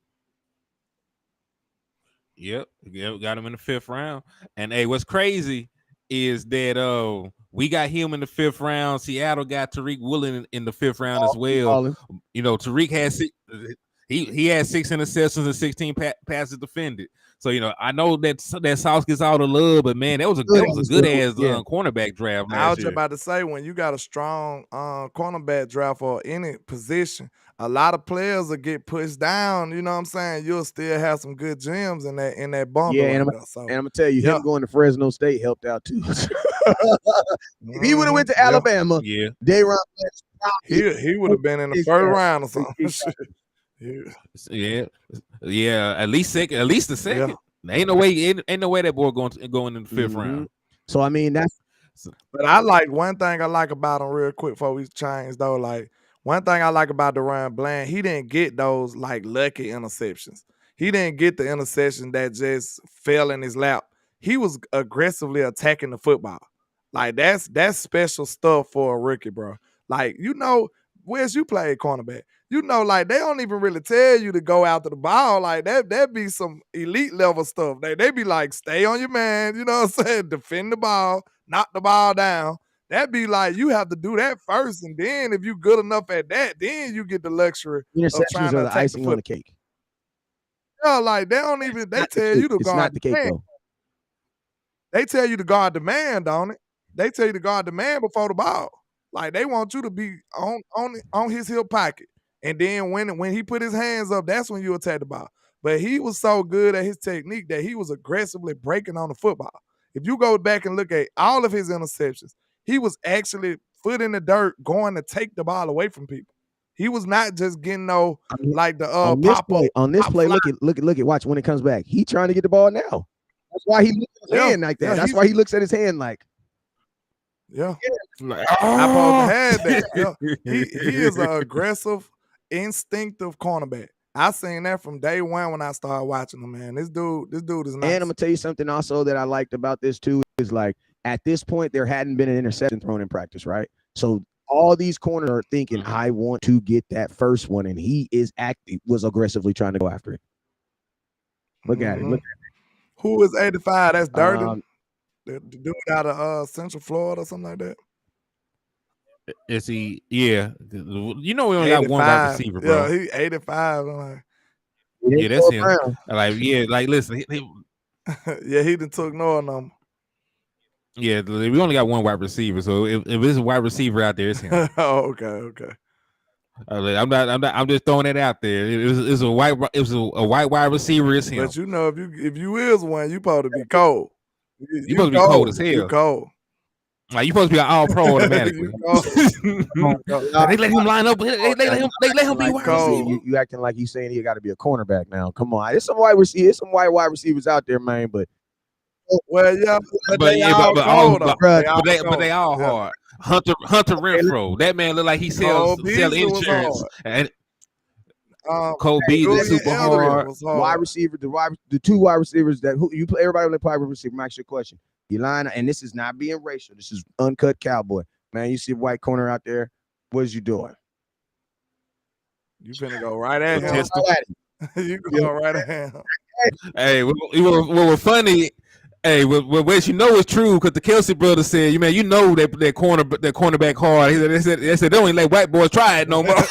Yep, got him in the 5th round. And hey, what's crazy is that we got him in the 5th round. Seattle got Tariq Woolen in the 5th round as well. Tariq has he had 6 interceptions and 16 passes defended. So I know that Sauce gets all the love, but man, that was a good ass cornerback draft. I was just about to say, when you got a strong cornerback draft for any position, a lot of players will get pushed down. You know what I'm saying? You'll still have some good gems in that bundle. Yeah, and I'm gonna tell you, him going to Fresno State helped out too. If he would have went to Alabama, Dayron, he would have been in the 1st round or something. Yeah. At least the 2nd. Yeah. Ain't no way that boy going in the 5th round. So I mean that's. But I like one thing I like about him real quick before we change though. Like, one thing I like about Dayron Bland, he didn't get those like lucky interceptions. He didn't get the interception that just fell in his lap. He was aggressively attacking the football. Like, that's special stuff for a rookie, bro. Like, Wes, you played cornerback. Like, they don't even really tell you to go after the ball. Like, that be some elite level stuff. They be like, stay on your man, you know what I'm saying? Defend the ball, knock the ball down. That be like, you have to do that first, and then if you good enough at that, then you get the luxury of trying to attack icing on the cake. Yeah, like, they tell you to guard. It's not the cake, though. They tell you to guard the man, don't it? They tell you to guard the man before the ball. Like, they want you to be on his hip pocket. And then when he put his hands up, that's when you attack the ball. But he was so good at his technique that he was aggressively breaking on the football. If you go back and look at all of his interceptions, he was actually foot in the dirt going to take the ball away from people. He was not just getting like the pop up. On this play, look at watch when it comes back. He trying to get the ball now. That's why he looks at his hand like that. That's why he looks at his hand like. Yeah. Like, I supposed to have that. Yeah. He is an aggressive, instinctive cornerback. I seen that from day one when I started watching him, man. This dude is nice. And I'm gonna tell you something also that I liked about this too is, like, at this point there hadn't been an interception thrown in practice, right? So all these corners are thinking, I want to get that first one, and he was aggressively trying to go after it. Look at it. Who is 85? That's Durden. The dude out of Central Florida or something like that. Is he? Yeah. We only got one wide receiver, bro. Yeah, he 85. I'm like, yeah, that's him. Like, yeah, like, listen, Yeah, he done took Noah number. Yeah, we only got one wide receiver, so if it's a wide receiver out there, it's him. Oh, okay. I'm just throwing it out there. It's a white wide receiver. It's him. But you know, if you is one, you supposed to be cold. You supposed to be cold as hell. You cold. Like you supposed to be an all pro automatically. They let him line up. They let him be wide receiver. You acting like you saying he got to be a cornerback now. Come on, there's some wide receivers. There's some wide receivers out there, man. But well, yeah, but they all hard. Hunter Renfro. That man look like he sells insurance. And Cole Beasley is super hard. Wide receiver, the two wide receivers that you play. Everybody play wide receiver. Max, your question. You line, and this is not being racial. This is uncut cowboy. Man, you see a white corner out there. What is you doing? You finna go right at him. You go right at him. Hey, what was funny? Hey, what you know is true because the Kelsey brothers said, man, you know that cornerback hard. They said they don't even let white boys try it no more. That's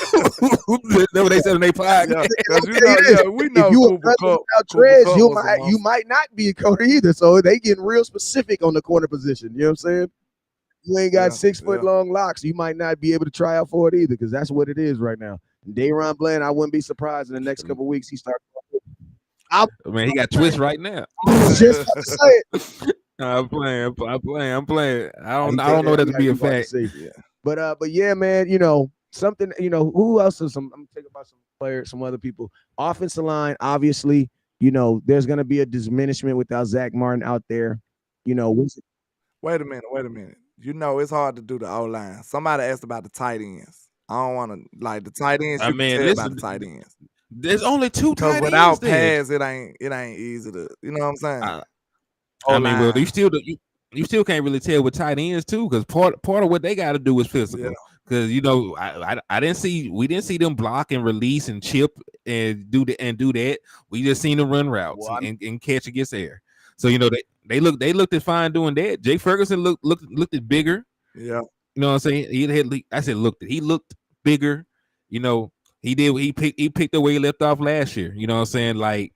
what they said in their podcast. Yeah, we know. If you you might not be a corner either. So they getting real specific on the corner position. You know what I'm saying? You ain't got 6 foot long locks. You might not be able to try out for it either because that's what it is right now. Dayron Bland, I wouldn't be surprised in the next couple of weeks he starts. Man, he got twist right now. Just about to say it. I'm playing. I don't know that to be a fact. But yeah, man, something, who else is I'm gonna think about some players, some other people. Offensive line, obviously, there's gonna be a diminishment without Zach Martin out there. Wait a minute. It's hard to do the O-line. Somebody asked about the tight ends. I don't want to the tight ends. About the tight ends. There's only 2 tight ends. Because without pass, it ain't easy to. You know what I'm saying? I mean, well, you still can't really tell with tight ends too, because part of what they got to do is physical. Because we didn't see them block and release and chip and do that. We just seen them run routes and catch against air. So they looked at fine doing that. Jay Ferguson looked at bigger. Yeah, you know what I'm saying. He looked bigger. He picked the way he left off last year. You know what I'm saying? Like,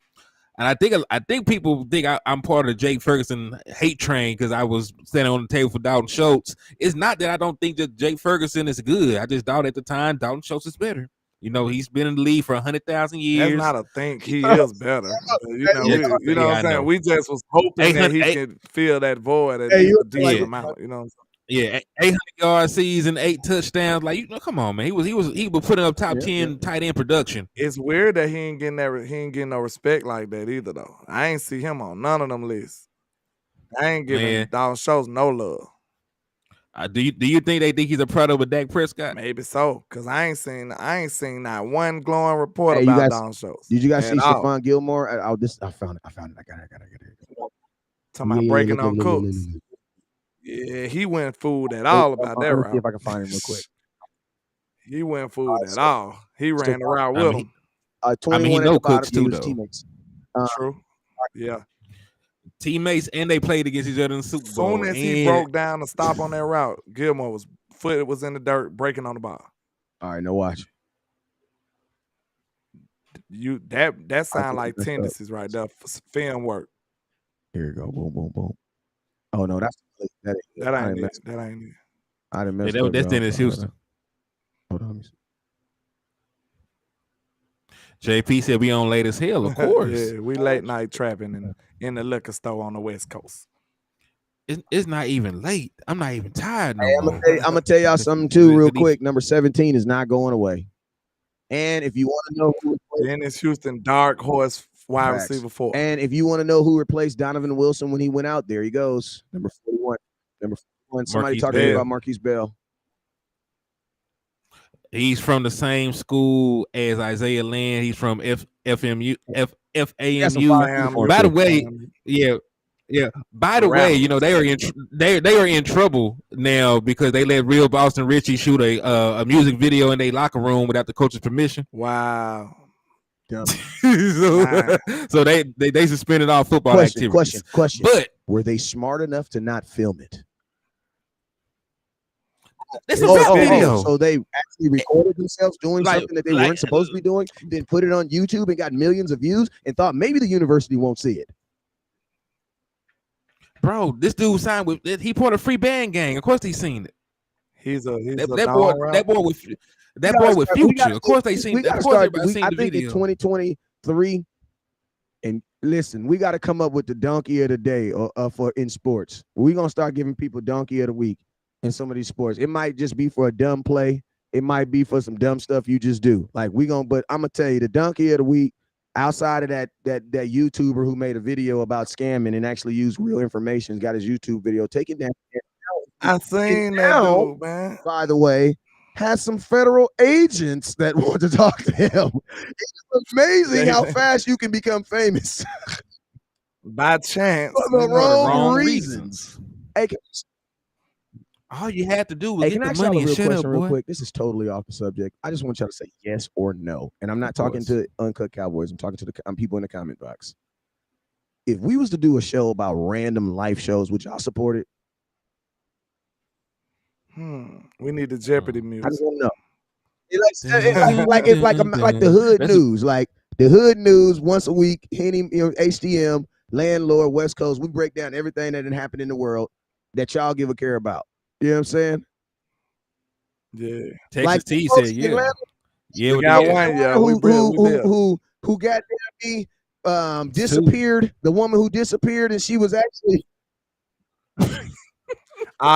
and I think people think I'm part of the Jake Ferguson hate train because I was standing on the table for Dalton Schultz. It's not that I don't think that Jake Ferguson is good. I just thought at the time Dalton Schultz is better. He's been in the league for 100,000 years. That's not a think. He is better. You know what I'm saying? We just was hoping that he could fill that void at a decent amount. You know what I'm saying? Yeah, 800 yard season, 8 touchdowns. Like, come on, man. He was putting up top 10 tight end production. It's weird that he ain't getting no respect like that either, though. I ain't see him on none of them lists. I ain't giving Dalton Schultz no love. Do you think they think he's a product of Dak Prescott? Maybe so, because I ain't seen not one glowing report about Dalton Schultz. Did you guys see Stephon Gilmore? I found it. I got it. Talking about breaking on Cooks. Yeah, he went fooled at all about that route. See if I can find him real quick. He went fooled at all. He ran the route with him. 21 he Cooks too, though. Teammates. True. Yeah. Teammates, and they played against each other in the Super Bowl. Soon as he broke down to stop on that route, Gilmore foot was in the dirt, breaking on the ball. All right, no watch. That sound like tendencies right there. Film work. Here you go. Boom, boom, boom. Oh no, that ain't it. I didn't mess up. That's Dennis Houston. Hold on, let me see. JP said we on late as hell, of course. Yeah, we late night trapping in the liquor store on the West Coast. It's not even late. I'm not even tired. I'm gonna tell y'all something too, real quick. Number 17 is not going away. And if you want to know who Dennis Houston, dark horse wide receiver 4. And if you want to know who replaced Donovan Wilson when he went out, there he goes. Number 41. Somebody talking about Marquise Bell. He's from the same school as Isaiah Land. He's from FAMU. By the way, yeah. By the way, they are in trouble now because they let real Boston Richie shoot a music video in their locker room without the coach's permission. Wow. so they suspended all football activities. Question. But were they smart enough to not film it? It's a rap video. So they actually recorded themselves doing something that they weren't supposed to be doing, then put it on YouTube and got millions of views and thought maybe the university won't see it. Bro, this dude signed with. He part of Free Band Gang. Of course, they seen it. He's a That boy. dog That rapper. boy with. That boy with Future. Of course, they We seen. got Of to course, start. everybody seen I the think in video. 2023. And listen, we got to come up with the donkey of the day for in sports. We're gonna start giving people donkey of the week in some of these sports. It might just be for a dumb play. It might be for some dumb stuff you just do. Like but I'm gonna tell you the donkey of the week. Outside of that YouTuber who made a video about scamming and actually used real information, got his YouTube video taken down. I seen that dude, man. By the way, has some federal agents that want to talk to him. It's amazing how fast you can become famous by chance for the wrong reasons. Hey, all you had to do was get can I the ask y'all money a and real shut question up, real boy. quick? This is totally off the subject. I just want y'all to say yes or no. And I'm not talking to Uncut Cowboys. I'm talking to the people in the comment box. If we was to do a show about random life shows, would y'all support it? We need the Jeopardy music. I just want to know. Like the hood news, like the hood news once a week. Henny, HDM, landlord, West Coast. We break down everything that happened in the world that y'all give a care about. You know what I'm saying? Yeah. Texas like T said, yeah. Atlanta, Yeah, we got one. Yeah, who got me disappeared. The woman who disappeared, and she was actually.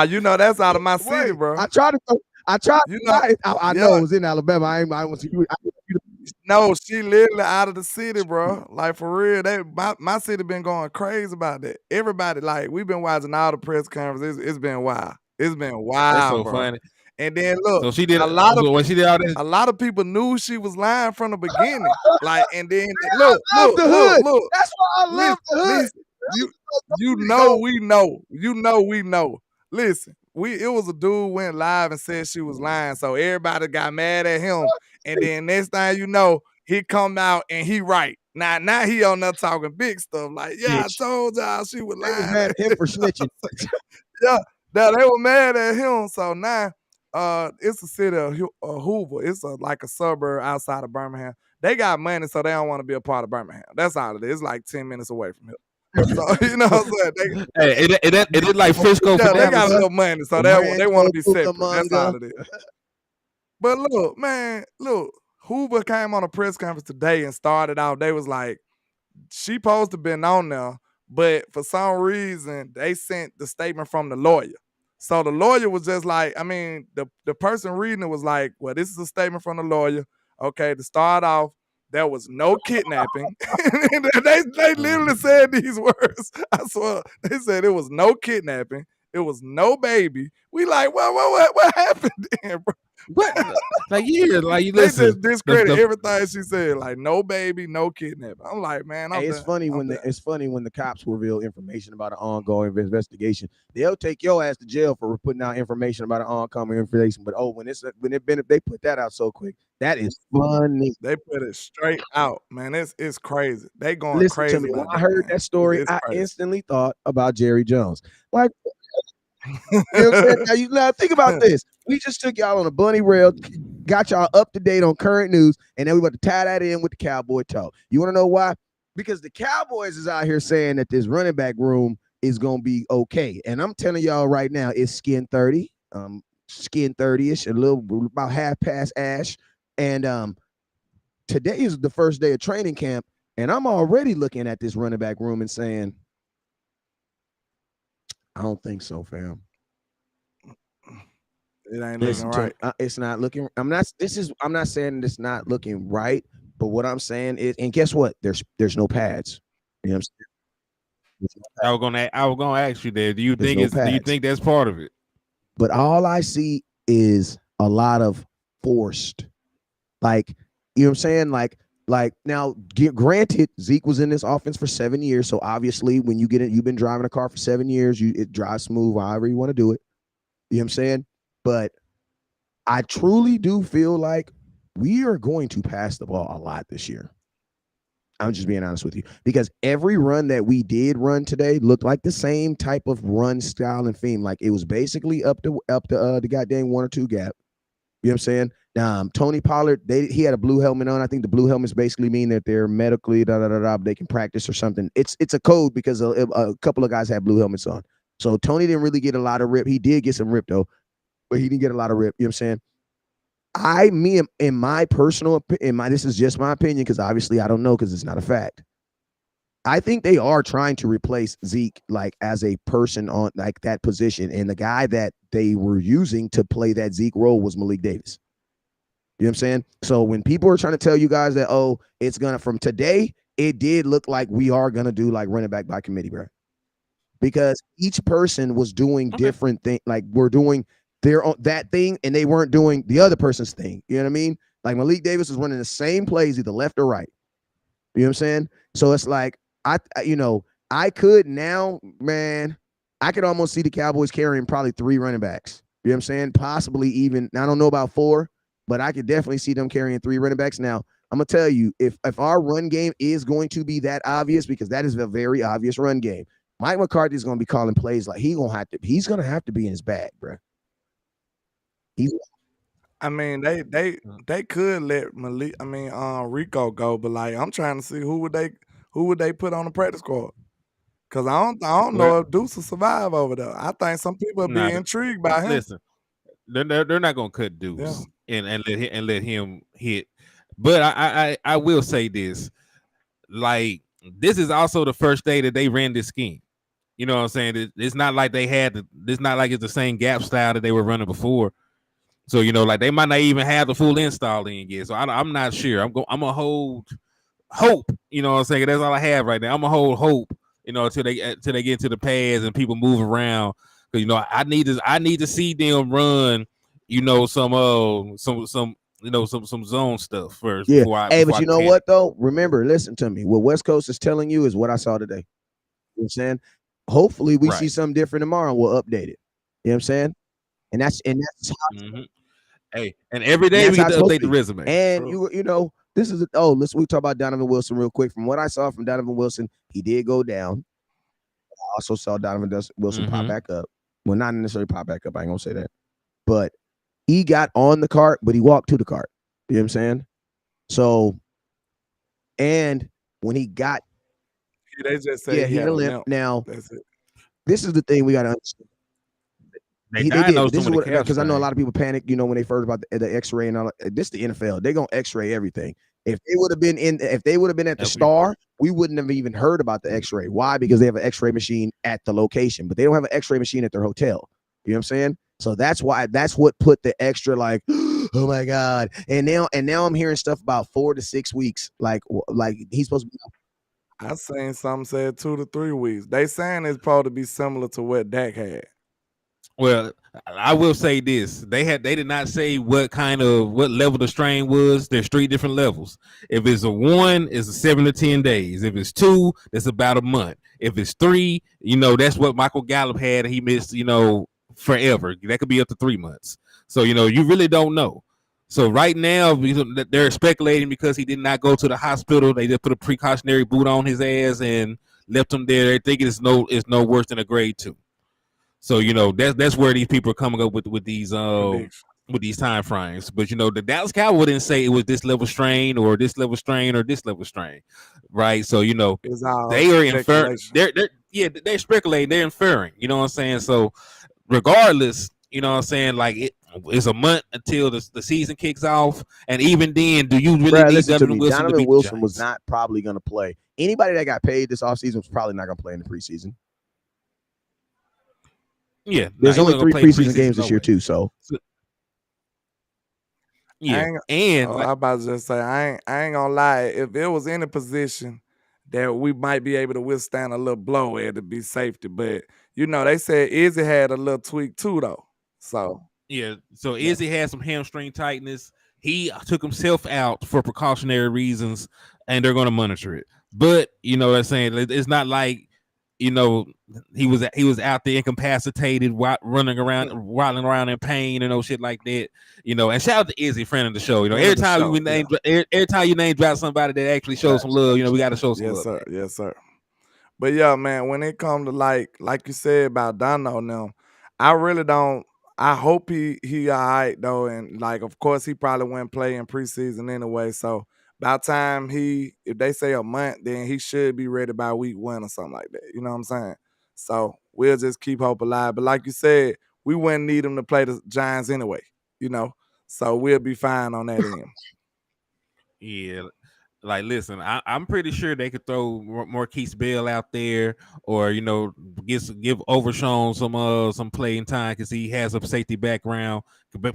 You know that's out of my city, bro. I tried. You know, I know it was in Alabama. I want to. No, she literally out of the city, bro. Like for real, my city been going crazy about that. Everybody, like, we've been watching all the press conferences. It's been wild. It's been wild. That's so bro. funny. And then look, so she did a lot of when she did all this. A lot of people knew she was lying from the beginning. Like, and then look. That's why I love the hood. You know we know. You know we know. Listen, it was a dude went live and said she was lying, so everybody got mad at him. And then next thing you know, he come out and he right. Now he on there talking big stuff like, yeah, I told y'all she was lying. They was mad at him for snitching. Yeah, they were mad at him. So now, it's a city of Hoover. It's like a suburb outside of Birmingham. They got money, so they don't want to be a part of Birmingham. That's all it is. It's like 10 minutes away from here. So you know what I'm saying? It is like Frisco. Yeah, they got a little money, so they want to be separate. That's all it is. But look, man, Hoover came on a press conference today and started out. They was like, she supposed to been on there, but for some reason they sent the statement from the lawyer. So the lawyer was just like, I mean, the person reading it was like, well, this is a statement from the lawyer. Okay, to start off, there was no kidnapping. they literally said these words. I swear. They said it was no kidnapping. It was no baby. We like, what happened then, bro? What? Like, yeah, like, you they listen. just discredit everything she said. Like, no baby, no kidnapping. I'm like, man, it's funny when the cops reveal information about an ongoing investigation. They'll take your ass to jail for putting out information about an ongoing investigation. But when they put that out so quick, that is funny. They put it straight out, man. It's crazy. They going crazy. To me. When I heard that story, I instantly thought about Jerry Jones. Like, you know what I'm saying? Now think about this. We just took y'all on a bunny rail, got y'all up to date on current news, and then we about to tie that in with the Cowboy talk. You want to know why? Because the Cowboys is out here saying that this running back room is gonna be okay, and I'm telling y'all right now, it's skin 30, skin 30ish, a little about half past ash, and today is the first day of training camp, and I'm already looking at this running back room and saying, I don't think so, fam. It ain't looking right. It's not looking. I'm not saying it's not looking right, but what I'm saying is, and guess what? There's no pads. You know what I'm saying? I was gonna ask you there. Do you think that's part of it? But all I see is a lot of forced, like, you know what I'm saying? Like now, granted, Zeke was in this offense for 7 years, so obviously when you get it, you've been driving a car for 7 years, it drives smooth, however you want to do it. You know what I'm saying? But I truly do feel like we are going to pass the ball a lot this year. I'm just being honest with you, because every run that we did run today looked like the same type of run style and theme. Like it was basically up the goddamn 1 or 2 gap. You know what I'm saying? Tony Pollard, he had a blue helmet on. I think the blue helmets basically mean that they're medically they can practice or something. It's a code because a couple of guys had blue helmets on. So Tony didn't really get a lot of rip. He did get some rip though, but he didn't get a lot of rip. You know what I'm saying? In my personal, this is just my opinion because obviously I don't know because it's not a fact. I think they are trying to replace Zeke like as a person on like that position, and the guy that they were using to play that Zeke role was Malik Davis. You know what I'm saying? So when people are trying to tell you guys that, oh, it's gonna from today, it did look like we are gonna do like running back by committee, bro. Because each person was doing different things, like we're doing their own that thing, and they weren't doing the other person's thing. You know what I mean? Like Malik Davis was running the same plays, either left or right. You know what I'm saying? So it's like I could now, man, I could almost see the Cowboys carrying probably 3 running backs. You know what I'm saying? Possibly even, I don't know about 4, but I could definitely see them carrying 3 running backs. Now, I'm gonna tell you, if our run game is going to be that obvious, because that is a very obvious run game, Mike McCarthy is gonna be calling plays like he's gonna have to be in his bag, bro. I mean, they could let Rico go, but like I'm trying to see who would they put on the practice squad? Cause I don't know if Deuce will survive over there. I think some people will be intrigued by him. Listen, they're not gonna cut Deuce and let him hit. But I will say this, like this is also the first day that they ran this scheme. You know what I'm saying? It's not like it's not like it's the same gap style that they were running before. So like they might not even have the full install in yet. So I'm not sure. I'm gonna hold hope. You know what I'm saying? That's all I have right now. I'm gonna hold hope. Until they get into the pads and people move around. Because I need to see them run. Some zone stuff first. Yeah. But you know what though? Remember, listen to me. What West Coast is telling you is what I saw today. You know what I'm saying? Hopefully we see something different tomorrow and we'll update it. You know what I'm saying? And that's hey, and every day we get to update the resume. And this is we talk about Donovan Wilson real quick. From what I saw from Donovan Wilson, he did go down. I also saw Donovan Wilson pop back up. Well, not necessarily pop back up. I ain't gonna say that. But he got on the cart, but he walked to the cart. You know what I'm saying? So, and when he got, they just say he had a limp. Now, that's it. This is the thing we got to understand. They did. This is what, because I know a lot of people panic, when they first about the X-ray and all. This is the NFL. They're gonna X-ray everything. If they would have been at the Star, we wouldn't have even heard about the X-ray. Why? Because they have an X-ray machine at the location, but they don't have an X-ray machine at their hotel. You know what I'm saying? So that's what put the extra like, oh my God. And now I'm hearing stuff about 4 to 6 weeks. Like he's supposed to be. I seen some said 2 to 3 weeks. They saying it's probably to be similar to what Dak had. Well, I will say this: they did not say what level the strain was. There's 3 different levels. If it's a 1, it's a 7 to 10 days. If it's 2, it's about a month. If it's 3, that's what Michael Gallup had. And he missed, forever. That could be up to 3 months. So you really don't know. So right now they're speculating because he did not go to the hospital. They just put a precautionary boot on his ass and left him there. They think it's no worse than a grade 2. So that's where these people are coming up with these time frames. But the Dallas Cowboys didn't say it was this level strain or this level strain or this level strain, right? So they are inferring. They're speculating. They're inferring. You know what I'm saying? So regardless, you know what I'm saying? Like it's a month until the season kicks off, and even then, do you really need Donovan Wilson? Donovan Wilson was not probably going to play. Anybody that got paid this offseason was probably not going to play in the preseason. Yeah, there's only 3 preseason games this year too. So I'm about to just say I ain't gonna lie. If it was in a position that we might be able to withstand a little blow at to be safety, but they said Izzy had a little tweak too though. So Izzy had some hamstring tightness. He took himself out for precautionary reasons, and they're going to monitor it. But what I'm saying, it's not like he was out there incapacitated, running around, waddling around in pain and shit like that. And shout out to Izzy, friend of the show. Every time you name drop somebody that actually shows some love, we got to show some love. Sir. Yes, sir. But yeah, man, when it comes to like you said about Dono now, I I hope he all right though, and like of course he probably wouldn't play in preseason anyway. So by the time if they say a month, then he should be ready by week 1 or something like that. You know what I'm saying? So we'll just keep hope alive. But like you said, we wouldn't need him to play the Giants anyway. You know, so we'll be fine on that end. Yeah. Like, listen, I'm pretty sure they could throw Marquise Bell out there, or give Overshown some playing time because he has a safety background,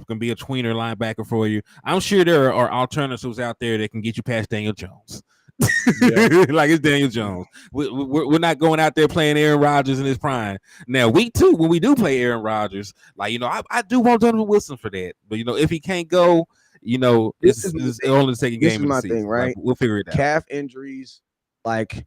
can be a tweener linebacker for you. I'm sure there are alternatives out there that can get you past Daniel Jones. Yeah. Like, it's Daniel Jones. We're not going out there playing Aaron Rodgers in his prime. Now, week 2, when we do play Aaron Rodgers, like, I do want Donovan Wilson for that. But if he can't go, it's only the second game of the season. Thing, right? Like, we'll figure it out. Calf injuries, like,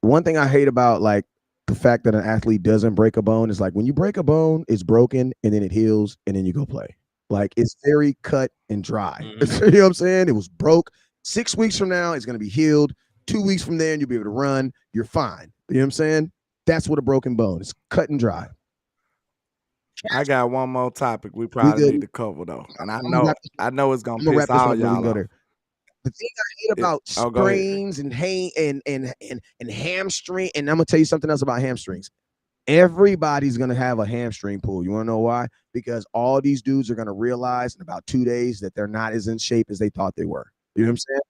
one thing I hate about, like, the fact that an athlete doesn't break a bone is, like, when you break a bone, it's broken and then it heals and then you go play. Like, it's very cut and dry. Mm-hmm. You know what I'm saying? It was broke. 6 weeks from now, it's going to be healed. 2 weeks from there, and you'll be able to run. You're fine. You know what I'm saying? That's what a broken bone is. Cut and dry. I got one more topic we probably need to cover though, and I know it's gonna piss all y'all off. The thing I hate about sprains and hamstring, and I'm gonna tell you something else about hamstrings. Everybody's gonna have a hamstring pull. You wanna know why? Because all these dudes are gonna realize in about 2 days that they're not as in shape as they thought they were. You know what I'm saying?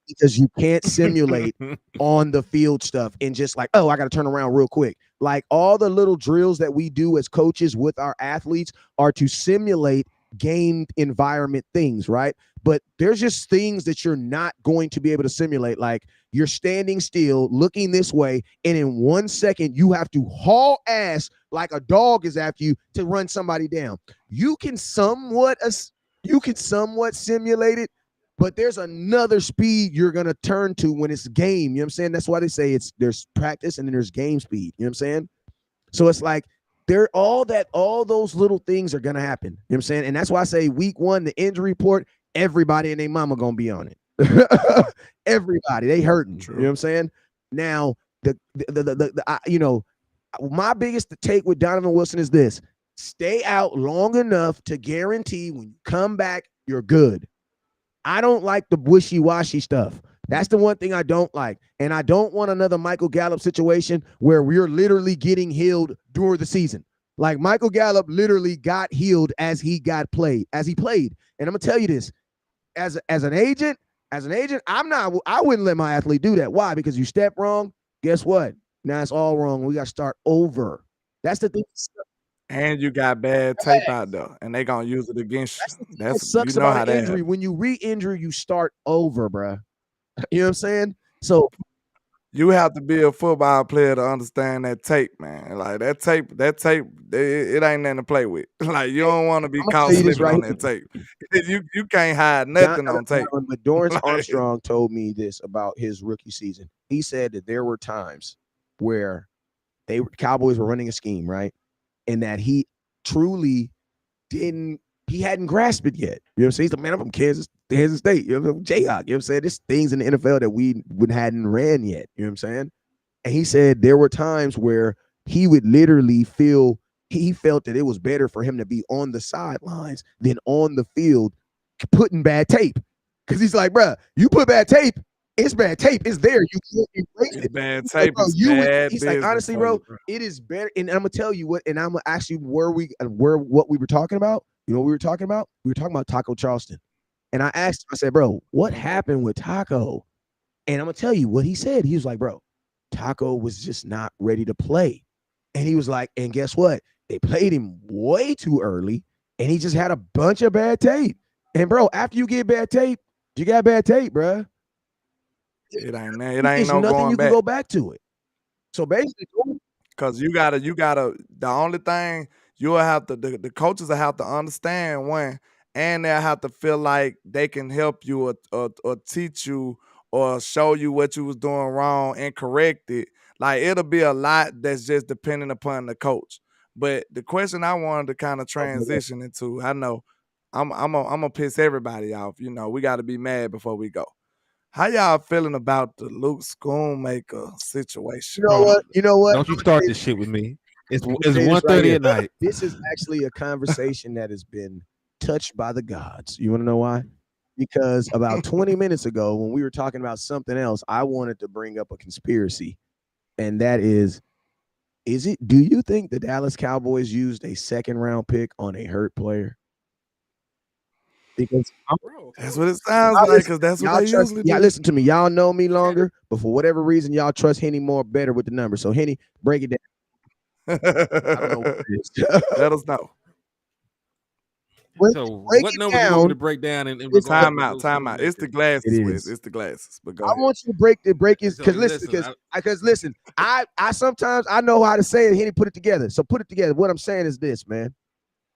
Because you can't simulate on the field stuff and just like, oh, I got to turn around real quick. Like, all the little drills that we do as coaches with our athletes are to simulate game environment things, right? But there's just things that you're not going to be able to simulate. Like, you're standing still, looking this way, and in 1 second, you have to haul ass like a dog is after you to run somebody down. You can somewhat simulate it, but there's another speed you're going to turn to when it's game. You know what I'm saying? That's why they say there's practice and then there's game speed. You know what I'm saying? So it's like all those little things are going to happen. You know what I'm saying? And that's why I say week 1, the injury report, everybody and their mama going to be on it. Everybody, they hurting. True. You know what I'm saying? Now, my biggest take with Donovan Wilson is this: stay out long enough to guarantee when you come back, you're good. I don't like the wishy-washy stuff. That's the one thing I don't like. And I don't want another Michael Gallup situation where we're literally getting healed during the season. Like, Michael Gallup literally got healed as he played. And I'm gonna tell you this, as an agent, I wouldn't let my athlete do that. Why? Because you step wrong, guess what? Now it's all wrong. We got to start over. That's the thing. And you got bad tape out there, and they gonna use it against you. That's sucks about an injury. When you re-injure, you start over, bruh. You know what I'm saying? So you have to be a football player to understand that tape, man. Like, that tape, it ain't nothing to play with. Like, you don't want to be caught slipping on that tape. You can't hide nothing on tape. But Dorrance Armstrong told me this about his rookie season. He said that there were times where Cowboys were running a scheme, right? And that he truly hadn't grasped it yet. You know what I'm saying? He's like, man, I'm from Kansas State. You know, Jayhawk. You know what I'm saying? There's things in the NFL that we hadn't ran yet. You know what I'm saying? And he said there were times where he would literally he felt that it was better for him to be on the sidelines than on the field putting bad tape. Because he's like, bro, you put bad tape, it's bad tape. It's there. You can't erase it. Bad tape. Like, he's like, honestly, bro, it is better. And I'm gonna tell you what. And I'm gonna ask you what we were talking about. You know what we were talking about? We were talking about Taco Charleston. And I asked him, I said, bro, what happened with Taco? And I'm gonna tell you what he said. He was like, bro, Taco was just not ready to play. And he was like, and guess what? They played him way too early, and he just had a bunch of bad tape. And bro, after you get bad tape, you got bad tape, bro. It ain't no going back. You can go back to it. So basically, because you gotta. The only thing you'll have to, the coaches will have to understand one, and they'll have to feel like they can help you or teach you or show you what you was doing wrong and correct it. Like, it'll be a lot that's just dependent upon the coach. But the question I wanted to kind of transition into, I know I'm gonna piss everybody off. You know, we got to be mad before we go. How y'all feeling about the Luke Schoonmaker situation? You know what? Don't you start this shit with me. It's Let me say this 1:30 here. at night. This is actually a conversation that has been touched by the gods. You want to know why? Because about 20 minutes ago, when we were talking about something else, I wanted to bring up a conspiracy, and that is it? Do you think the Dallas Cowboys used a second round pick on a hurt player? Because That's what it sounds like, because that's what they usually do. listen to me. Y'all know me longer, but for whatever reason, y'all trust Henny more better with the numbers. So Henny, break it down. I don't know what it is. Let us know. So what numbers you want me to break down in time out. It's the glasses, Wes. It's the glasses. But go ahead. I want you to break it because listen, I sometimes I know how to say it. Henny put it together. So put it together. What I'm saying is this, man.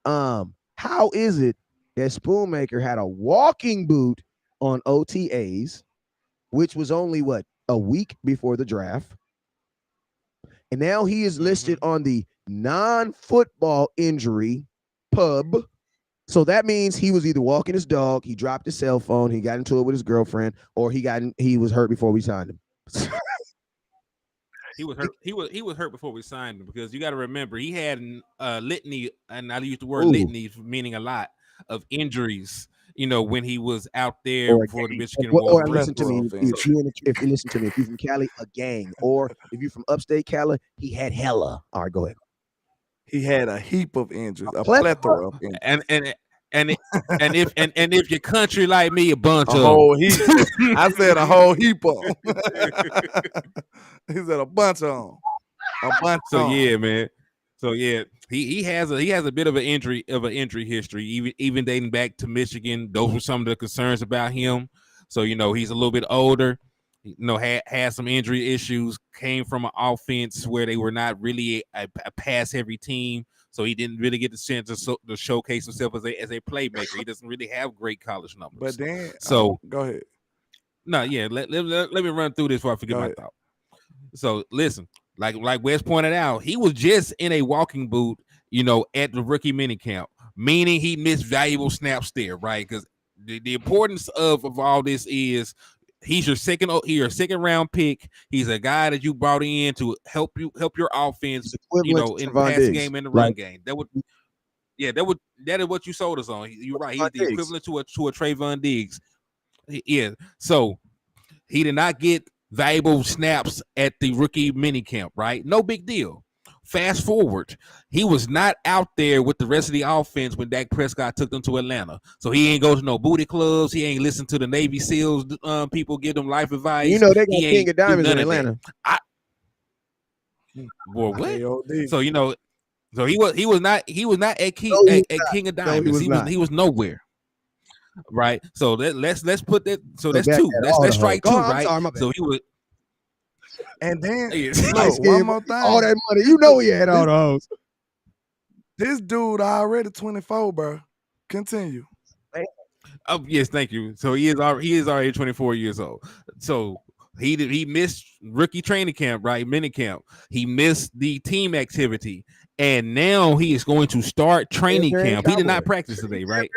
How is it that Spoonmaker had a walking boot on OTAs, which was only a week before the draft, and now he is listed on the non-football injury pub? So that means he was either walking his dog, he dropped his cell phone, he got into it with his girlfriend, or he was hurt before we signed him. He was hurt. He was hurt before we signed him, because you got to remember he had a litany, and I use the word litany meaning a lot of injuries. You know, when he was out there for the Michigan Wolves. Or listen to me, if you listen to me, if you're from Cali, a gang, or if you're from upstate Cali, he had hella. All right, go ahead. He had a heap of injuries, a plethora of injuries. And if your country like me, a whole heap. I said a whole heap of them. He said a bunch of them. Yeah, man. So yeah, he has a bit of an injury history, even dating back to Michigan. Those were some of the concerns about him. So he's a little bit older. Had some injury issues. Came from an offense where they were not really a pass heavy team. So he didn't really get the chance to showcase himself as a playmaker. He doesn't really have great college numbers. But then, go ahead. No, yeah. Let me run through this before I forget my thought. So listen, like Wes pointed out, he was just in a walking boot, at the rookie minicamp, meaning he missed valuable snaps there, right? Because the importance of all this is he's your second round pick. He's a guy that you brought in to help your offense, in passing game and the run game. That is what you sold us on. You're right. He's the equivalent to a Trayvon Diggs. Yeah. So he did not get valuable snaps at the rookie minicamp, right? No big deal. Fast forward, he was not out there with the rest of the offense when Dak Prescott took them to Atlanta. So he ain't go to no booty clubs. He ain't listen to the Navy SEALs people give them life advice. They got King of Diamonds in Atlanta. What? So so he was not at King of Diamonds. He was nowhere. Right. So let's put that. So that's two. Let's strike two, right? So he was. And then look, one more thing. All that money, he had all the hoes. This dude already 24, bro. Continue. Oh yes, thank you. So he is already 24 years old. So he missed rookie training camp, right? Mini camp. He missed the team activity, and now he is going to start training camp. He did not practice today, right?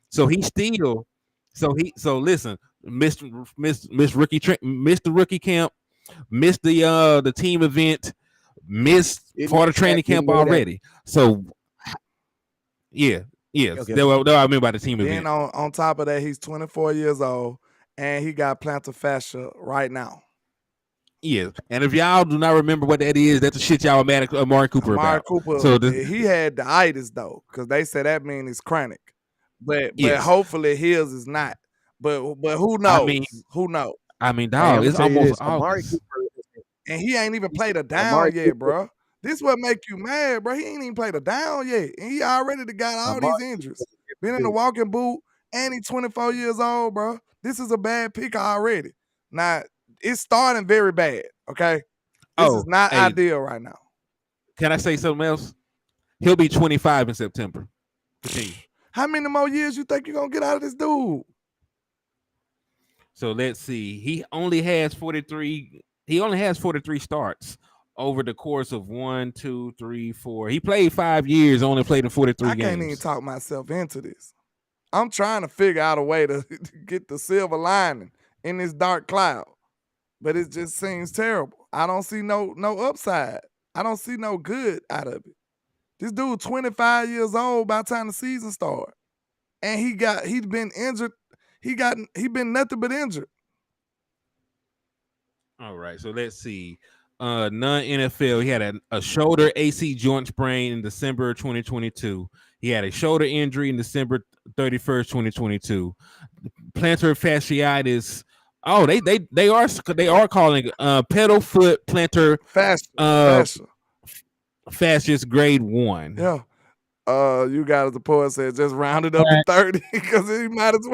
So he still. So listen, missed the rookie camp, missed the team event, missed part of training camp already. So yeah. Okay. That's what I mean by the team event. Then on top of that, he's 24 years old and he got plantar fascia right now. Yeah, and if y'all do not remember what that is, that's the shit y'all mad at Amari Cooper about. So he had the itis though, because they say that means it's chronic. But hopefully his is not. But who knows? Who knows? I mean, dog, it's almost August. And he ain't even played a down yet, bro. This what make you mad, bro. He ain't even played a down yet. And he already got all these injuries. Been in the walking boot, and he's 24 years old, bro. This is a bad pick already. Now, it's starting very bad, okay? This is not ideal right now. Can I say something else? He'll be 25 in September. How many more years you think you're going to get out of this dude? So let's see. He only has 43 starts over the course of 1, 2, 3, 4. He played 5 years, only played in 43 games. I can't even talk myself into this. I'm trying to figure out a way to get the silver lining in this dark cloud, but it just seems terrible. I don't see no upside. I don't see no good out of it. This dude 25 years old by the time the season started. And he's been injured. He been nothing but injured. All right, so let's see. Non-NFL, he had a shoulder AC joint sprain in December 2022. He had a shoulder injury in December 31st, 2022. Plantar fasciitis. Oh, they are calling pedal foot plantar fasciitis grade 1. Yeah. You guys, the poet said, just round it up to 30 because he might as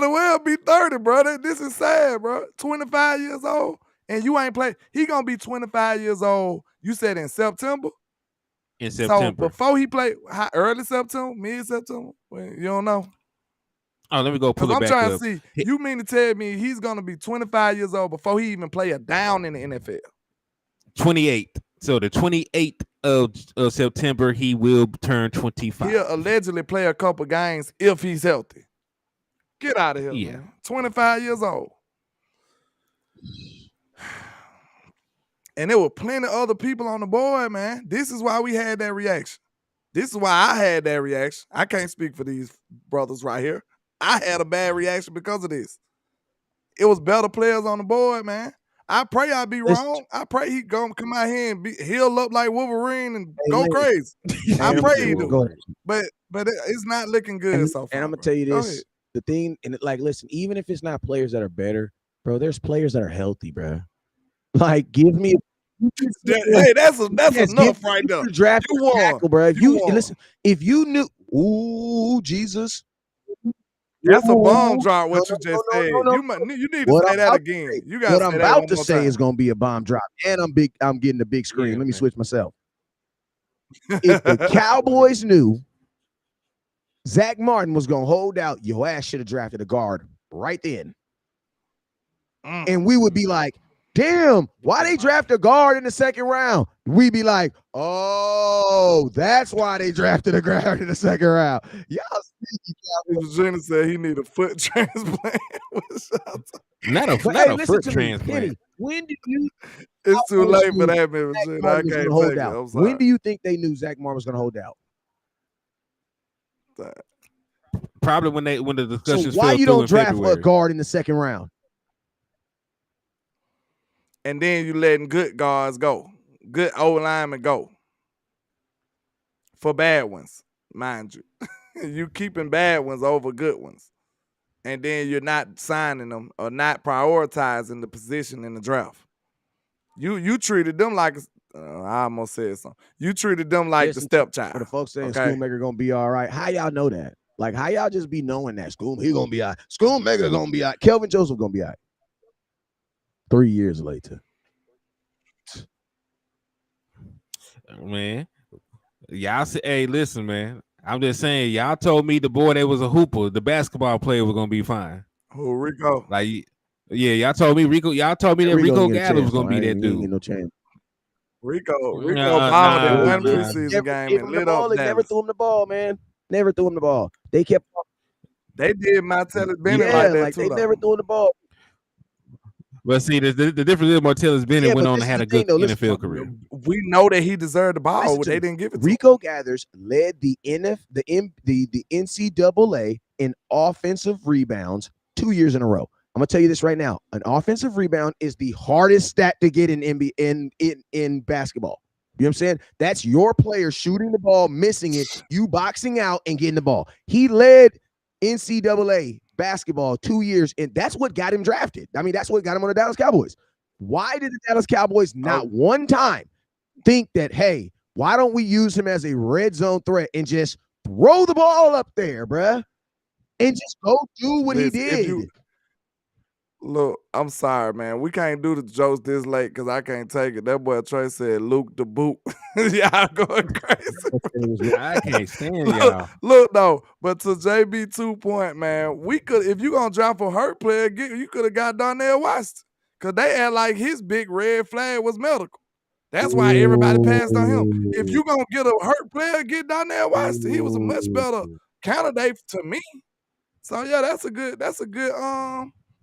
well be 30, brother. This is sad, bro. 25 years old and you ain't played. He gonna be 25 years old. You said in September. In September. So before he played, early September, mid September. You don't know. Oh, let me go pull it back up. I'm trying to see. You mean to tell me he's gonna be 25 years old before he even play a down in the NFL? 28. So the 28th of September, he will turn 25. He'll allegedly play a couple games if he's healthy. Get out of here, man. 25 years old. And there were plenty of other people on the board, man. This is why we had that reaction. This is why I had that reaction. I can't speak for these brothers right here. I had a bad reaction because of this. It was better players on the board, man. I pray I be wrong. I pray he gonna come out here and heal up like Wolverine and go crazy. I pray he do. But it's not looking good so far. And I'm gonna tell you this: the thing, and listen, even if it's not players that are better, bro, there's players that are healthy, bro. Like, give me. Hey, that's enough right there. Draft you tackle, bro. Listen, if you knew, ooh, Jesus. That's a bomb drop. What you just said. You need to say that again. You got. What I'm about to say is going to be a bomb drop, and I'm getting the big screen. Let me switch myself. If the Cowboys knew Zach Martin was going to hold out, your ass should have drafted a guard right then, and we would be like, damn, why they draft a guard in the second round? We be like, oh, that's why they drafted a guard in the second round. Y'all Virginia said he need a foot transplant. not a foot transplant. When did you? It's too late for that, man. Virginia. I can't hold out. When do you think they knew Zach Martin was going to hold out? Probably when the discussions. So why you don't draft a guard in the second round? And then you letting good guards go, good old linemen go for bad ones, mind you. You keeping bad ones over good ones, and then you're not signing them or not prioritizing the position in the draft. You treated them like I almost said something. You treated them like the stepchild. For the folks saying Schoonmaker gonna be all right, how y'all know that? Like, how y'all just be knowing that he gonna be all right? Schoonmaker gonna be all right. Kelvin Joseph gonna be all right. 3 years later. Man, y'all say, hey, listen, man. I'm just saying, y'all told me the boy that was a hooper, the basketball player was gonna be fine. Who, Rico? Like, yeah, y'all told me Rico. Y'all told me that Rico Gallo was gonna be that dude. No chance. Rico balled in one preseason game and lit up. Never threw him the ball, man. Never threw him the ball. They kept. They did Martellus Bennett like that too. They never threw him the ball. But see, the difference is Martellus Bennett went on and had a good NFL career. We know that he deserved the ball, but they didn't give it to Rico him. Gathers led the NCAA in offensive rebounds 2 years in a row. I'm gonna tell you this right now: an offensive rebound is the hardest stat to get in basketball. You know what I'm saying? That's your player shooting the ball, missing it, you boxing out and getting the ball. He led NCAA basketball 2 years, and that's what got him drafted. I mean, that's what got him on the Dallas Cowboys. Why did the Dallas Cowboys not one time think that, hey, why don't we use him as a red zone threat and just throw the ball up there, bruh, and just go do what he did? Look, I'm sorry, man. We can't do the jokes this late because I can't take it. That boy Trey said Luke the boot. Y'all going crazy. I can't stand y'all. Look, though, but to JB 2 point, man, we could, if you gonna draft a hurt player, you could have got Darnell Washington. Because they had like his big red flag was medical. That's why everybody passed on him. If you gonna get a hurt player, get Darnell Washington. He was a much better candidate to me. So yeah, that's a good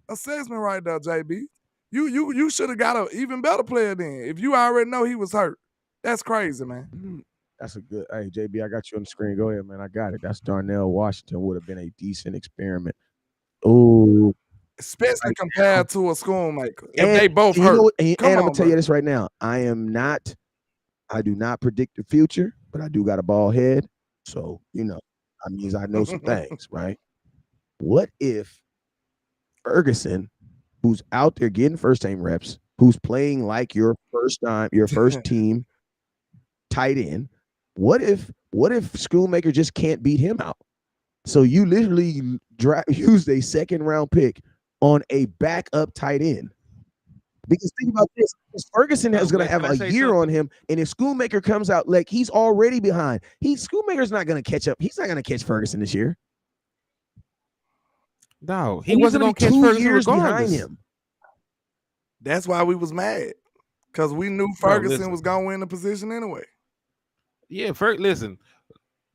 assessment right there, JB. You should have got an even better player then. If you already know he was hurt, That's crazy, man. That's a good. Hey, JB, I got you on the screen. Go ahead, man. I got it. That's Darnell Washington. Would have been a decent experiment. Oh, Especially compared to a schoolmaker. If and they both you hurt. know what? And I'm gonna tell bro. you this right now. I do not predict the future, but I do got a bald head. So, that means I know some things, right? What if Ferguson, who's out there getting first team reps, who's playing like your first team tight end, what if Schoolmaker just can't beat him out? So you literally used a second round pick on a backup tight end. Because think about this, Ferguson is going to have a year on him, and if Schoolmaker comes out, like, he's already behind. Schoolmaker's not going to catch up. He's not going to catch Ferguson this year. No, he wasn't going to catch Ferguson years regardless. behind him. That's why we was mad, because we knew Ferguson was going to win the position anyway. Yeah, listen,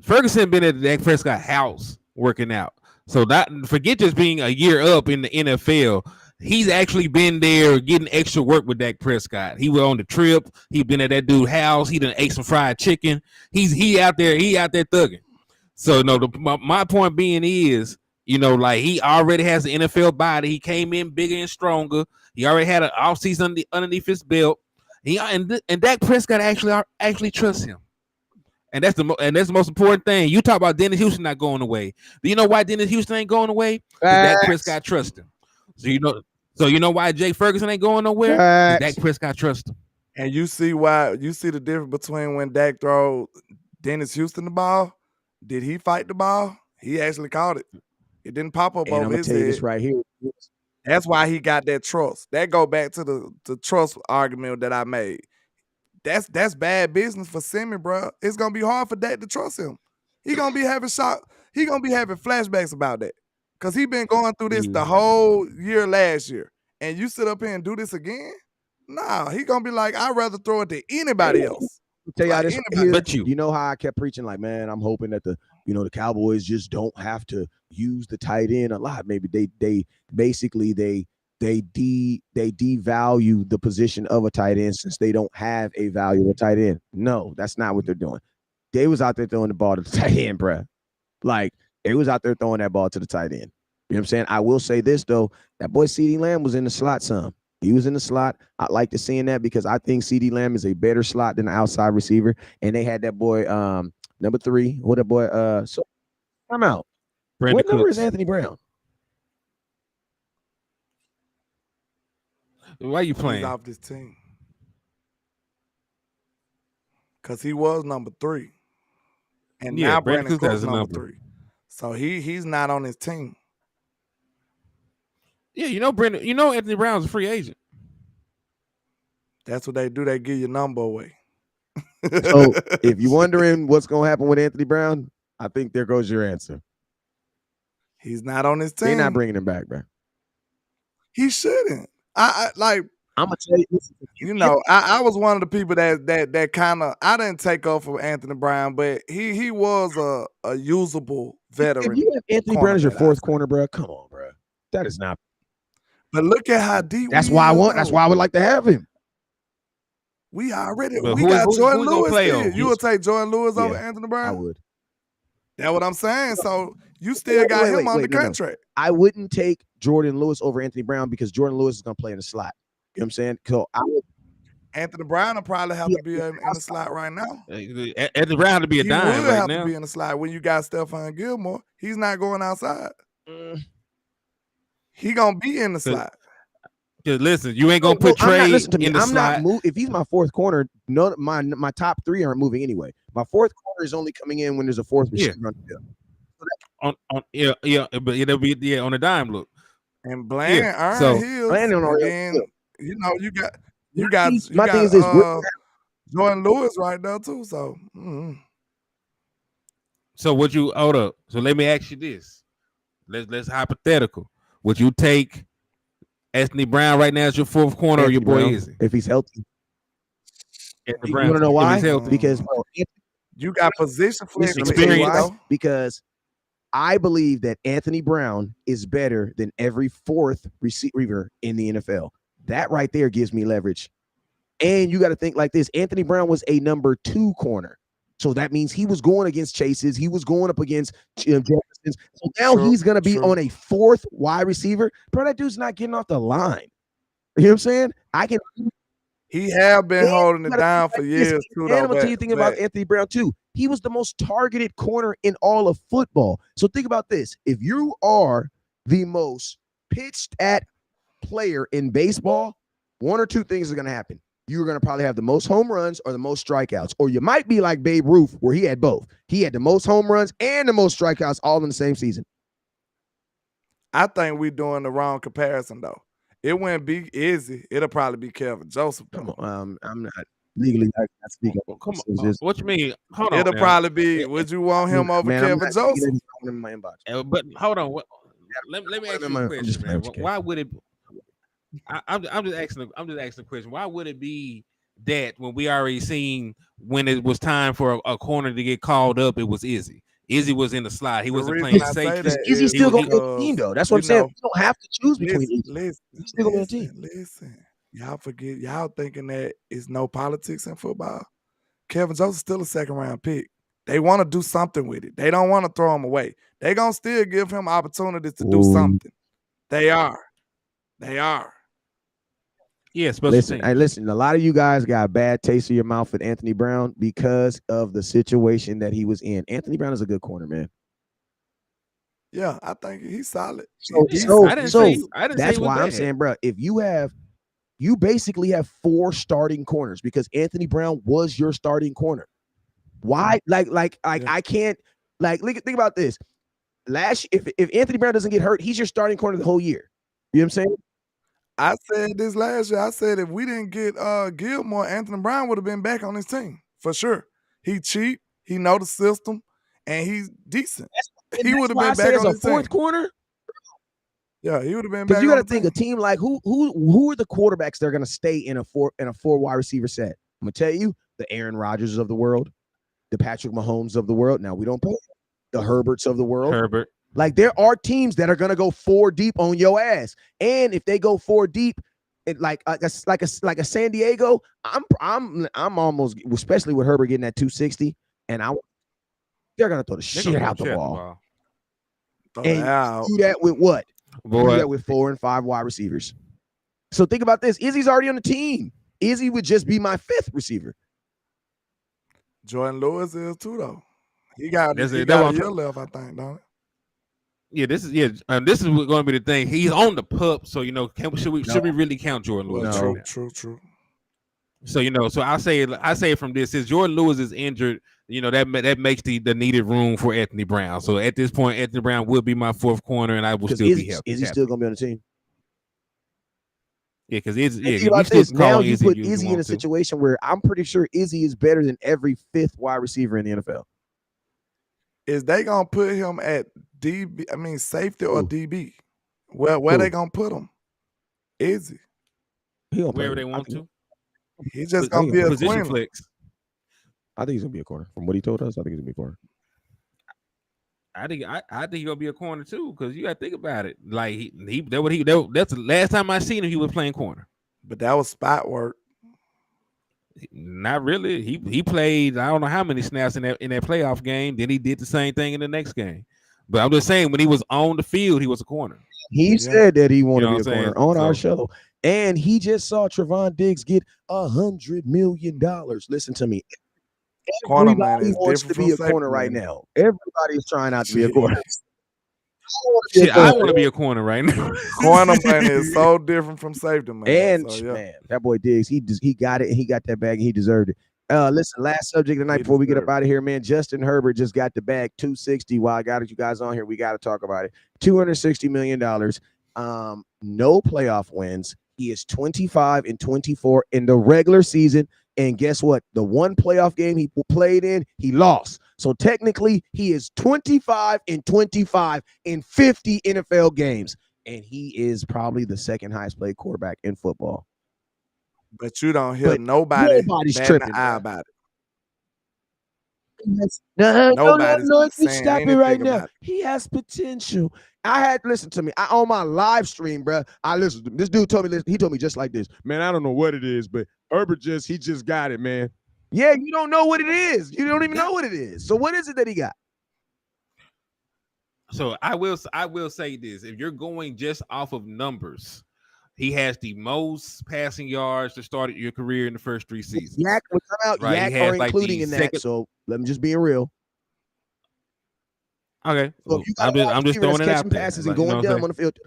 Ferguson been at the Dak Prescott house working out. So forget just being a year up in the NFL. He's actually been there getting extra work with Dak Prescott. He was on the trip. He been at that dude's house. He done ate some fried chicken. He out there thugging. So no, my point being is, like, he already has an NFL body. He came in bigger and stronger. He already had an offseason underneath his belt. And Dak Prescott actually trusts him. And that's the most important thing. You talk about Dennis Houston not going away. Do you know why Dennis Houston ain't going away? Because Dak Prescott trusts him. So you know why Jake Ferguson ain't going nowhere? Dak Prescott trusts him. And you see the difference between when Dak throw Dennis Houston the ball. Did he fight the ball? He actually caught it. It didn't pop up over his head. I'm gonna tell you this right here. That's why he got that trust. That go back to the trust argument that I made. That's bad business for Simmons, bro. It's gonna be hard for Dak to trust him. He gonna be having flashbacks about that, because he been going through this the whole year last year. And you sit up here and do this again? Nah, he gonna be like, I'd rather throw it to anybody else. Tell y'all this here, but you know how I kept preaching, like, man, I'm hoping that the Cowboys just don't have to use the tight end a lot. Maybe they devalue the position of a tight end since they don't have a valuable tight end. No, that's not what they're doing. They was out there throwing the ball to the tight end, bruh. Like, they was out there throwing that ball to the tight end. You know what I'm saying? I will say this, though. That boy CeeDee Lamb was in the slot some. He was in the slot. I like to seeing that because I think CeeDee Lamb is a better slot than an outside receiver. And they had that boy, number 3. What that boy? So I'm out. Brandon what number Cooks. is Anthony Brown? Why are you playing? He's off this team. Because he was number 3. And now Brandon Cooks is number 3. So he's not on his team. Yeah, Anthony Brown's a free agent. That's what they do. They give your number away. So if you're wondering what's going to happen with Anthony Brown, I think there goes your answer. He's not on his team. They're not bringing him back, bro. He shouldn't. I'm gonna tell you. I was one of the people that kind of, I didn't take off for Anthony Brown, but he was a usable veteran. If you have Anthony Brown as your fourth corner, bro, come on, bro. That is not. But look at how deep. That's why I would like to have him. We already. But we got Jordan Lewis. You would take Jordan Lewis over Anthony Brown? I would. That's what I'm saying. So you still got him on the contract. No. I wouldn't take Jordan Lewis over Anthony Brown because Jordan Lewis is going to play in the slot. You know what I'm saying? So I would. Anthony Brown will probably have to be in the slot right now. Anthony Brown to be a dime right now. He will have to be in the slot when you got Stephon Gilmore. He's not going outside. He gonna be in the slot. Listen, you ain't gonna put Trey in the slot. If he's my fourth corner, none my top 3 aren't moving anyway. My fourth corner is only coming in when there's a fourth receiver on the field. But it'll be on a dime look. And Bland, Hills, and you got Jordan Lewis right now too. So, so would you hold up? So let me ask you this: let's hypothetical. Would you take Anthony Brown right now as your fourth corner, or your boy Izzy? If he's healthy. You want to know why? Because you got position flex experience. Because I believe that Anthony Brown is better than every fourth receiver in the NFL. That right there gives me leverage. And you got to think like this. Anthony Brown was a number 2 corner. So that means he was going against Chases. He was going up against Jeffersons. So now he's going to be on a 4th wide receiver. Bro, that dude's not getting off the line. You know what I'm saying? He have been holding it down for years too. And I'm gonna tell you thinking about Anthony Brown too. He was the most targeted corner in all of football. So think about this: if you are the most pitched at player in baseball, one or two things are gonna happen. You're gonna probably have the most home runs or the most strikeouts, or you might be like Babe Ruth, where he had both. He had the most home runs and the most strikeouts all in the same season. I think we're doing the wrong comparison though. It wouldn't be Izzy. It'll probably be Kevin Joseph. Come on, I'm not legally not speaking. Come on, what you mean? Hold on. It'll probably be. Would you want him over Kevin Joseph? In my inbox. But hold on. Let me ask you a question, man. Why would it? I'm just asking the question. Why would it be that when we already seen when it was time for a corner to get called up, it was Izzy? Izzy was in the slide. He wasn't playing safety. Izzy's still going to be on the team, though. That's what I'm saying. You don't have to choose between Izzy. He's still going to be on the team. Listen, y'all forget. Y'all thinking that it's no politics in football. Kevin Joseph's still a 2nd-round pick. They want to do something with it. They don't want to throw him away. They're going to still give him opportunities to do something. They are. Yeah, listen, a lot of you guys got a bad taste in your mouth with Anthony Brown because of the situation that he was in. Anthony Brown is a good corner, man. Yeah, I think he's solid. That's why I'm saying, bro, if you basically have 4 starting corners because Anthony Brown was your starting corner. Why? I can't think about this. If Anthony Brown doesn't get hurt, he's your starting corner the whole year. You know what I'm saying? I said this last year. I said if we didn't get Gilmore, Anthony Brown would have been back on his team for sure. He cheap, he know the system, and he's decent. He would have been back on his 4th corner. Yeah, he would have been back. Because you got to think a team like who are the quarterbacks that are going to stay in a 4 wide receiver set? I'm gonna tell you, the Aaron Rodgers of the world, the Patrick Mahomes of the world. Now we don't play the Herberts of the world. Herbert. Like there are teams that are gonna go 4 deep on your ass, and if they go 4 deep, like a San Diego, I'm almost, especially with Herbert getting that 260, and they're gonna throw the shit out the ball. And do that with what? Do that with 4 and 5 wide receivers. So think about this: Izzy's already on the team. Izzy would just be my 5th receiver. Jordan Lewis is too though. He got a year left, I think, don't it? Yeah, this is going to be the thing. He's on the pup, so should we really count Jordan Lewis? No. True. So so I say from this is Jordan Lewis is injured. That makes the needed room for Anthony Brown. So at this point, Anthony Brown will be my 4th corner, and I will still be healthy. Is he still going to be on the team? Yeah, because now you put Izzy in a situation where I'm pretty sure Izzy is better than every 5th wide receiver in the NFL. Is they gonna put him at DB? I mean, safety or DB? Where they gonna put him? Izzy. Wherever they want to. He's just gonna be a position flex. I think he's gonna be a corner. From what he told us, I think he's gonna be a corner. I think he's gonna be a corner too, because you gotta think about it. Like that's the last time I seen him, he was playing corner. But that was spot work. Not really. He played I don't know how many snaps in that playoff game. Then he did the same thing in the next game. But I'm just saying when he was on the field, he was a corner. He said that he wanted to be a corner on our show. And he just saw Trevon Diggs get $100 million. Listen to me. Everybody wants to be a corner right now. Everybody's trying out to be a corner. I want to be a corner right now. Corner man is so different from safety man. And man, that boy Diggs, he got it, and he got that bag, and he deserved it. Listen, last subject tonight before we get up out of here, man. Justin Herbert just got the bag, 260. While I got you guys on here, we got to talk about it. $260 million. No playoff wins. He is 25-24 in the regular season. And guess what? The one playoff game he played in, he lost. So technically, he is 25-25 in 50 NFL games. And he is probably the 2nd highest paid quarterback in football. But you don't hear nobody's tripping about it. No, stop it right now. He has potential. I had listen to me. I on my live stream, bro. I listened to him. This dude told me. He told me just like this. Man, I don't know what it is, but Herbert he just got it, man. Yeah, you don't know what it is. You don't even know what it is. So what is it that he got? So I will say this: if you're going just off of numbers, he has the most passing yards to start your career in the first 3 seasons. Yak, right? Yak are including in that. So let me just being real. Okay, so I'm just throwing it out there. Passes and going dumb on the field,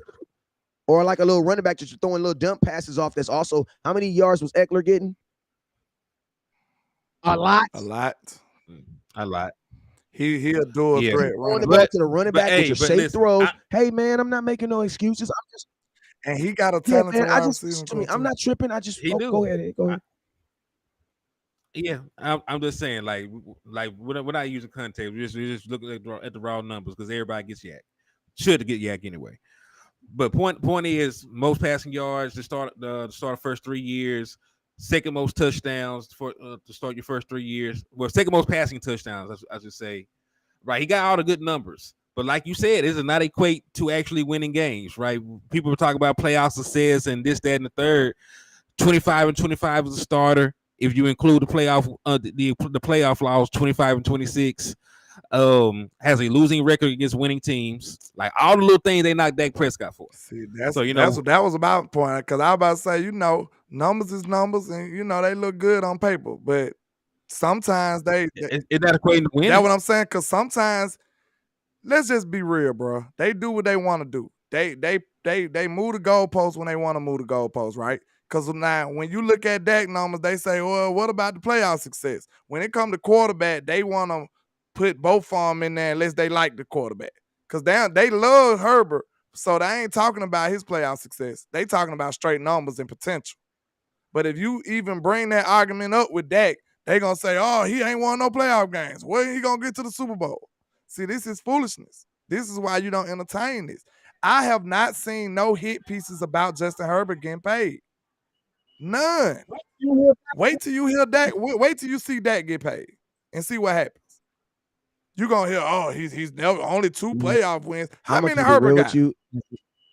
or like a little running back just throwing little dump passes off. That's also how many yards was Eckler getting? A lot. He'll do a threat running back to the running back with your safe throws. Hey man, I'm not making no excuses. I'm just and he got a talent. I'm not tripping. I just go ahead. Yeah, I'm just saying, like we're not using context. We're just looking at the raw numbers because everybody gets yak. Should get yak anyway. But point is most passing yards to start the first 3 years. Second most touchdowns to start your first 3 years. Well, second most passing touchdowns, I should say. Right, he got all the good numbers. But like you said, it does not equate to actually winning games, right? People were talking about playoff success and this, that, and the third. 25-25 as a starter. If you include the playoff, the playoff loss, 25-26, has a losing record against winning teams. Like all the little things they knocked Dak Prescott for. See, that was about the point because I was about to say, numbers is numbers, and they look good on paper, but sometimes they is that equating to winning? That's what I'm saying. Because sometimes, let's just be real, bro. They do what they want to do. They move the goalposts when they want to move the goalposts, right? Because now, when you look at Dak numbers, they say, well, what about the playoff success? When it comes to quarterback, they want to put both of them in there unless they like the quarterback. Because they love Herbert, so they ain't talking about his playoff success. They talking about straight numbers and potential. But if you even bring that argument up with Dak, they going to say, oh, he ain't won no playoff games. When he going to get to the Super Bowl? See, this is foolishness. This is why you don't entertain this. I have not seen no hit pieces about Justin Herbert getting paid. None. Wait till you hear Dak. Wait till you see Dak get paid and see what happens. You're going to hear, oh, he's never only 2 playoff wins. How many Herbert got?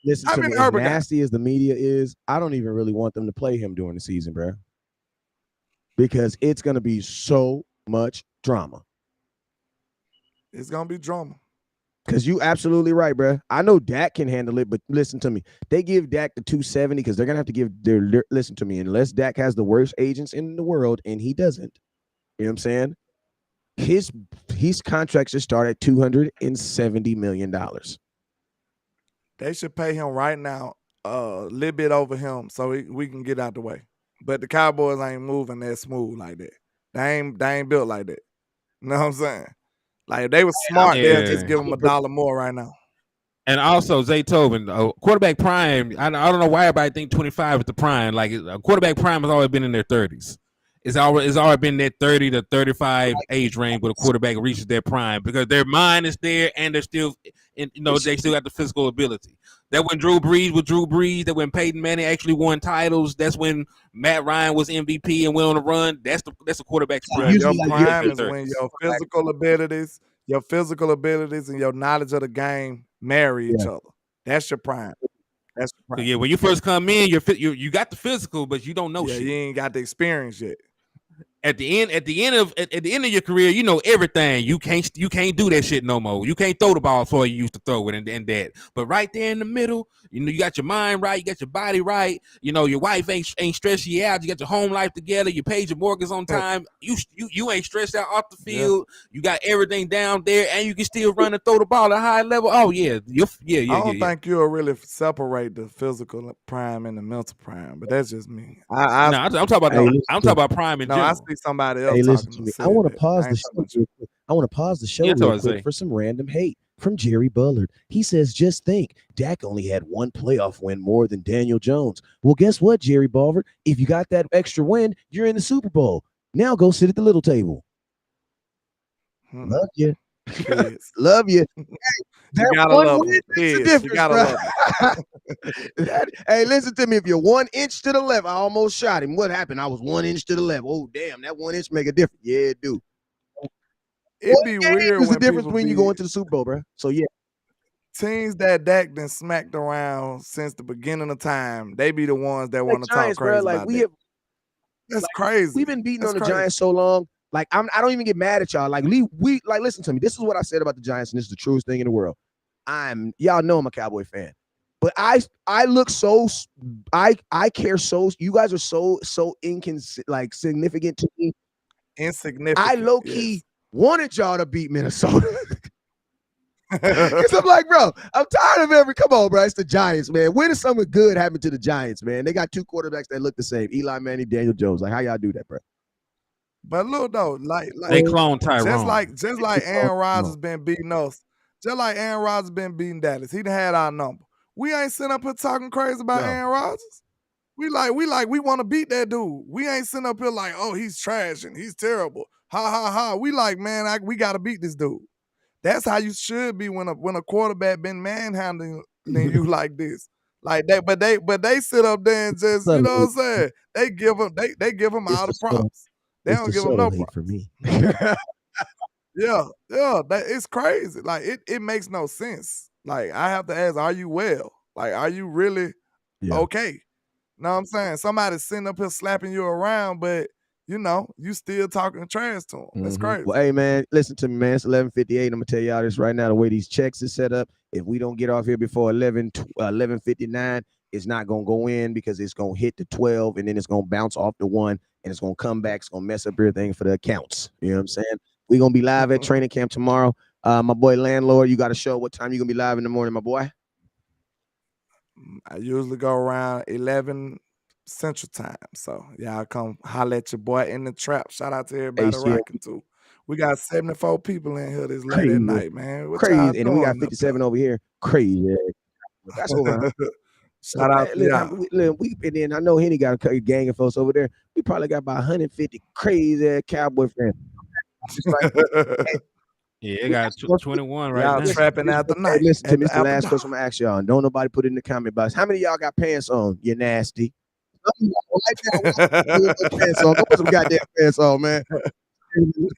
Listen to me, as nasty as the media is, I don't even really want them to play him during the season, bro. Because it's going to be so much drama. It's going to be drama. Because you absolutely right, bro. I know Dak can handle it, but listen to me. They give Dak the 270 because they're going to have to give listen to me, unless Dak has the worst agents in the world, and he doesn't. You know what I'm saying? His contract should start at $270 million. They should pay him right now a little bit over him so we can get out the way. But the Cowboys ain't moving that smooth like that. They ain't built like that. You know what I'm saying? Like if they were smart, they'll just give them $1 more right now. And also, Zay Tobin, quarterback prime. I don't know why everybody think 25 is the prime. Like a quarterback prime has always been in their 30s. It's always been that 30 to 35 age range where the quarterback reaches their prime because their mind is there and they're still, they still got the physical ability. That when Drew Brees was Drew Brees, that when Peyton Manning actually won titles, that's when Matt Ryan was MVP and went on the run. That's the quarterback's prime. Your prime is when your physical abilities and your knowledge of the game marry each other. That's your prime. That's your prime. So when you first come in, you got the physical, but you don't know shit. You ain't got the experience yet. At the end of your career, you know everything. You can't do that shit no more. You can't throw the ball for you used to throw it and that. But right there in the middle, you got your mind right, you got your body right. Your wife ain't stressing you out. You got your home life together. You paid your mortgage on time. You ain't stressed out off the field. Yeah. You got everything down there, and you can still run and throw the ball at a high level. Oh yeah. I don't think you'll really separate the physical prime and the mental prime, but that's just me. I'm talking about prime in general. I see somebody else. Hey, listen to me. I want to pause the show. I want to pause the show real quick for some random hate from Jerry Bullard. He says, "Just think, Dak only had 1 playoff win more than Daniel Jones." Well, guess what, Jerry Bullard? If you got that extra win, you're in the Super Bowl. Now go sit at the little table. Love you. Love you. Hey, you gotta love it. You gotta love it. Hey, listen to me. If you're 1 inch to the left, I almost shot him. What happened? I was 1 inch to the left. Oh, damn. That 1 inch make a difference. Yeah, it do. It'd be weird. There's a difference when you go into the Super Bowl, bro. So, yeah. teams that Dak done smacked around since the beginning of time, they be the ones that want to talk Giants, bro. crazy Like about we that. have, That's like, crazy. we've been beating That's on the crazy. Giants so long. Like I don't even get mad at y'all. Like we like listen to me. This is what I said about the Giants, and this is the truest thing in the world. Y'all know I'm a Cowboy fan, but I look so I care so. You guys are so like significant to me. Insignificant. I low key wanted y'all to beat Minnesota. Because I'm like, bro, I'm tired of come on, bro. It's the Giants, man. When does something good happen to the Giants, man? They got two quarterbacks that look the same. Eli Manning, Daniel Jones. Like, how y'all do that, bro? But look though, like they clone Tyrone. Just like Aaron Rodgers been beating us. Just like Aaron Rodgers been beating Dallas. He done had our number. We ain't sitting up here talking crazy about Aaron Rodgers. We want to beat that dude. We ain't sitting up here like, oh, he's trash and he's terrible. Ha ha ha. We like, man, we gotta beat this dude. That's how you should be when a quarterback been manhandling you like this. Like that, but they sit up there and just, you know what I'm saying? They give him all the props. They don't give him no props. For me. Yeah, it's crazy. Like it makes no sense. Like I have to ask, are you well? Like, are you really okay? Know what I'm saying? Somebody's sitting up here slapping you around, but you know, you still talking trash to him. That's crazy. Well, hey, man, listen to me, man. It's 11:58. I'm going to tell y'all this right now. The way these checks is set up, if we don't get off here before 11:59, it's not going to go in because it's going to hit the 12, and then it's going to bounce off the 1, and it's going to come back. It's going to mess up everything for the accounts. You know what I'm saying? We're going to be live at training camp tomorrow. My boy Landlord, you got a show. What time you going to be live in the morning, my boy? I usually go around 11 Central Time. So y'all come holler at your boy in the trap. Shout out to everybody rocking too. We got 74 people in here this late at night, man. What crazy. And then we got 57 over here. Crazy. That's over. Shout out to y'all. And then I know Henny got a gang of folks over there. We probably got about 150 crazy Cowboy fans. Yeah, it got 21 right y'all now. Trapping out the night. Listen to me. It's the last question I'm gonna ask y'all. Don't nobody put it in the comment box. How many of y'all got pants on? You nasty. Pants on. Go put some goddamn pants on, man.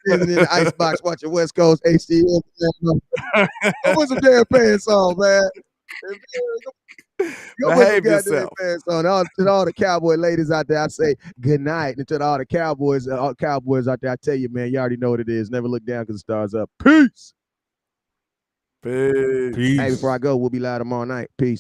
Standing in the icebox watching West Coast HCM. Go put some damn pants on, man. Go put some goddamn pants on. To all the Cowboy ladies out there, I say good night. And to all the Cowboys out there, I tell you, man, you already know what it is. Never look down because the stars up. Peace. Peace. Hey, before I go, we'll be live tomorrow night. Peace.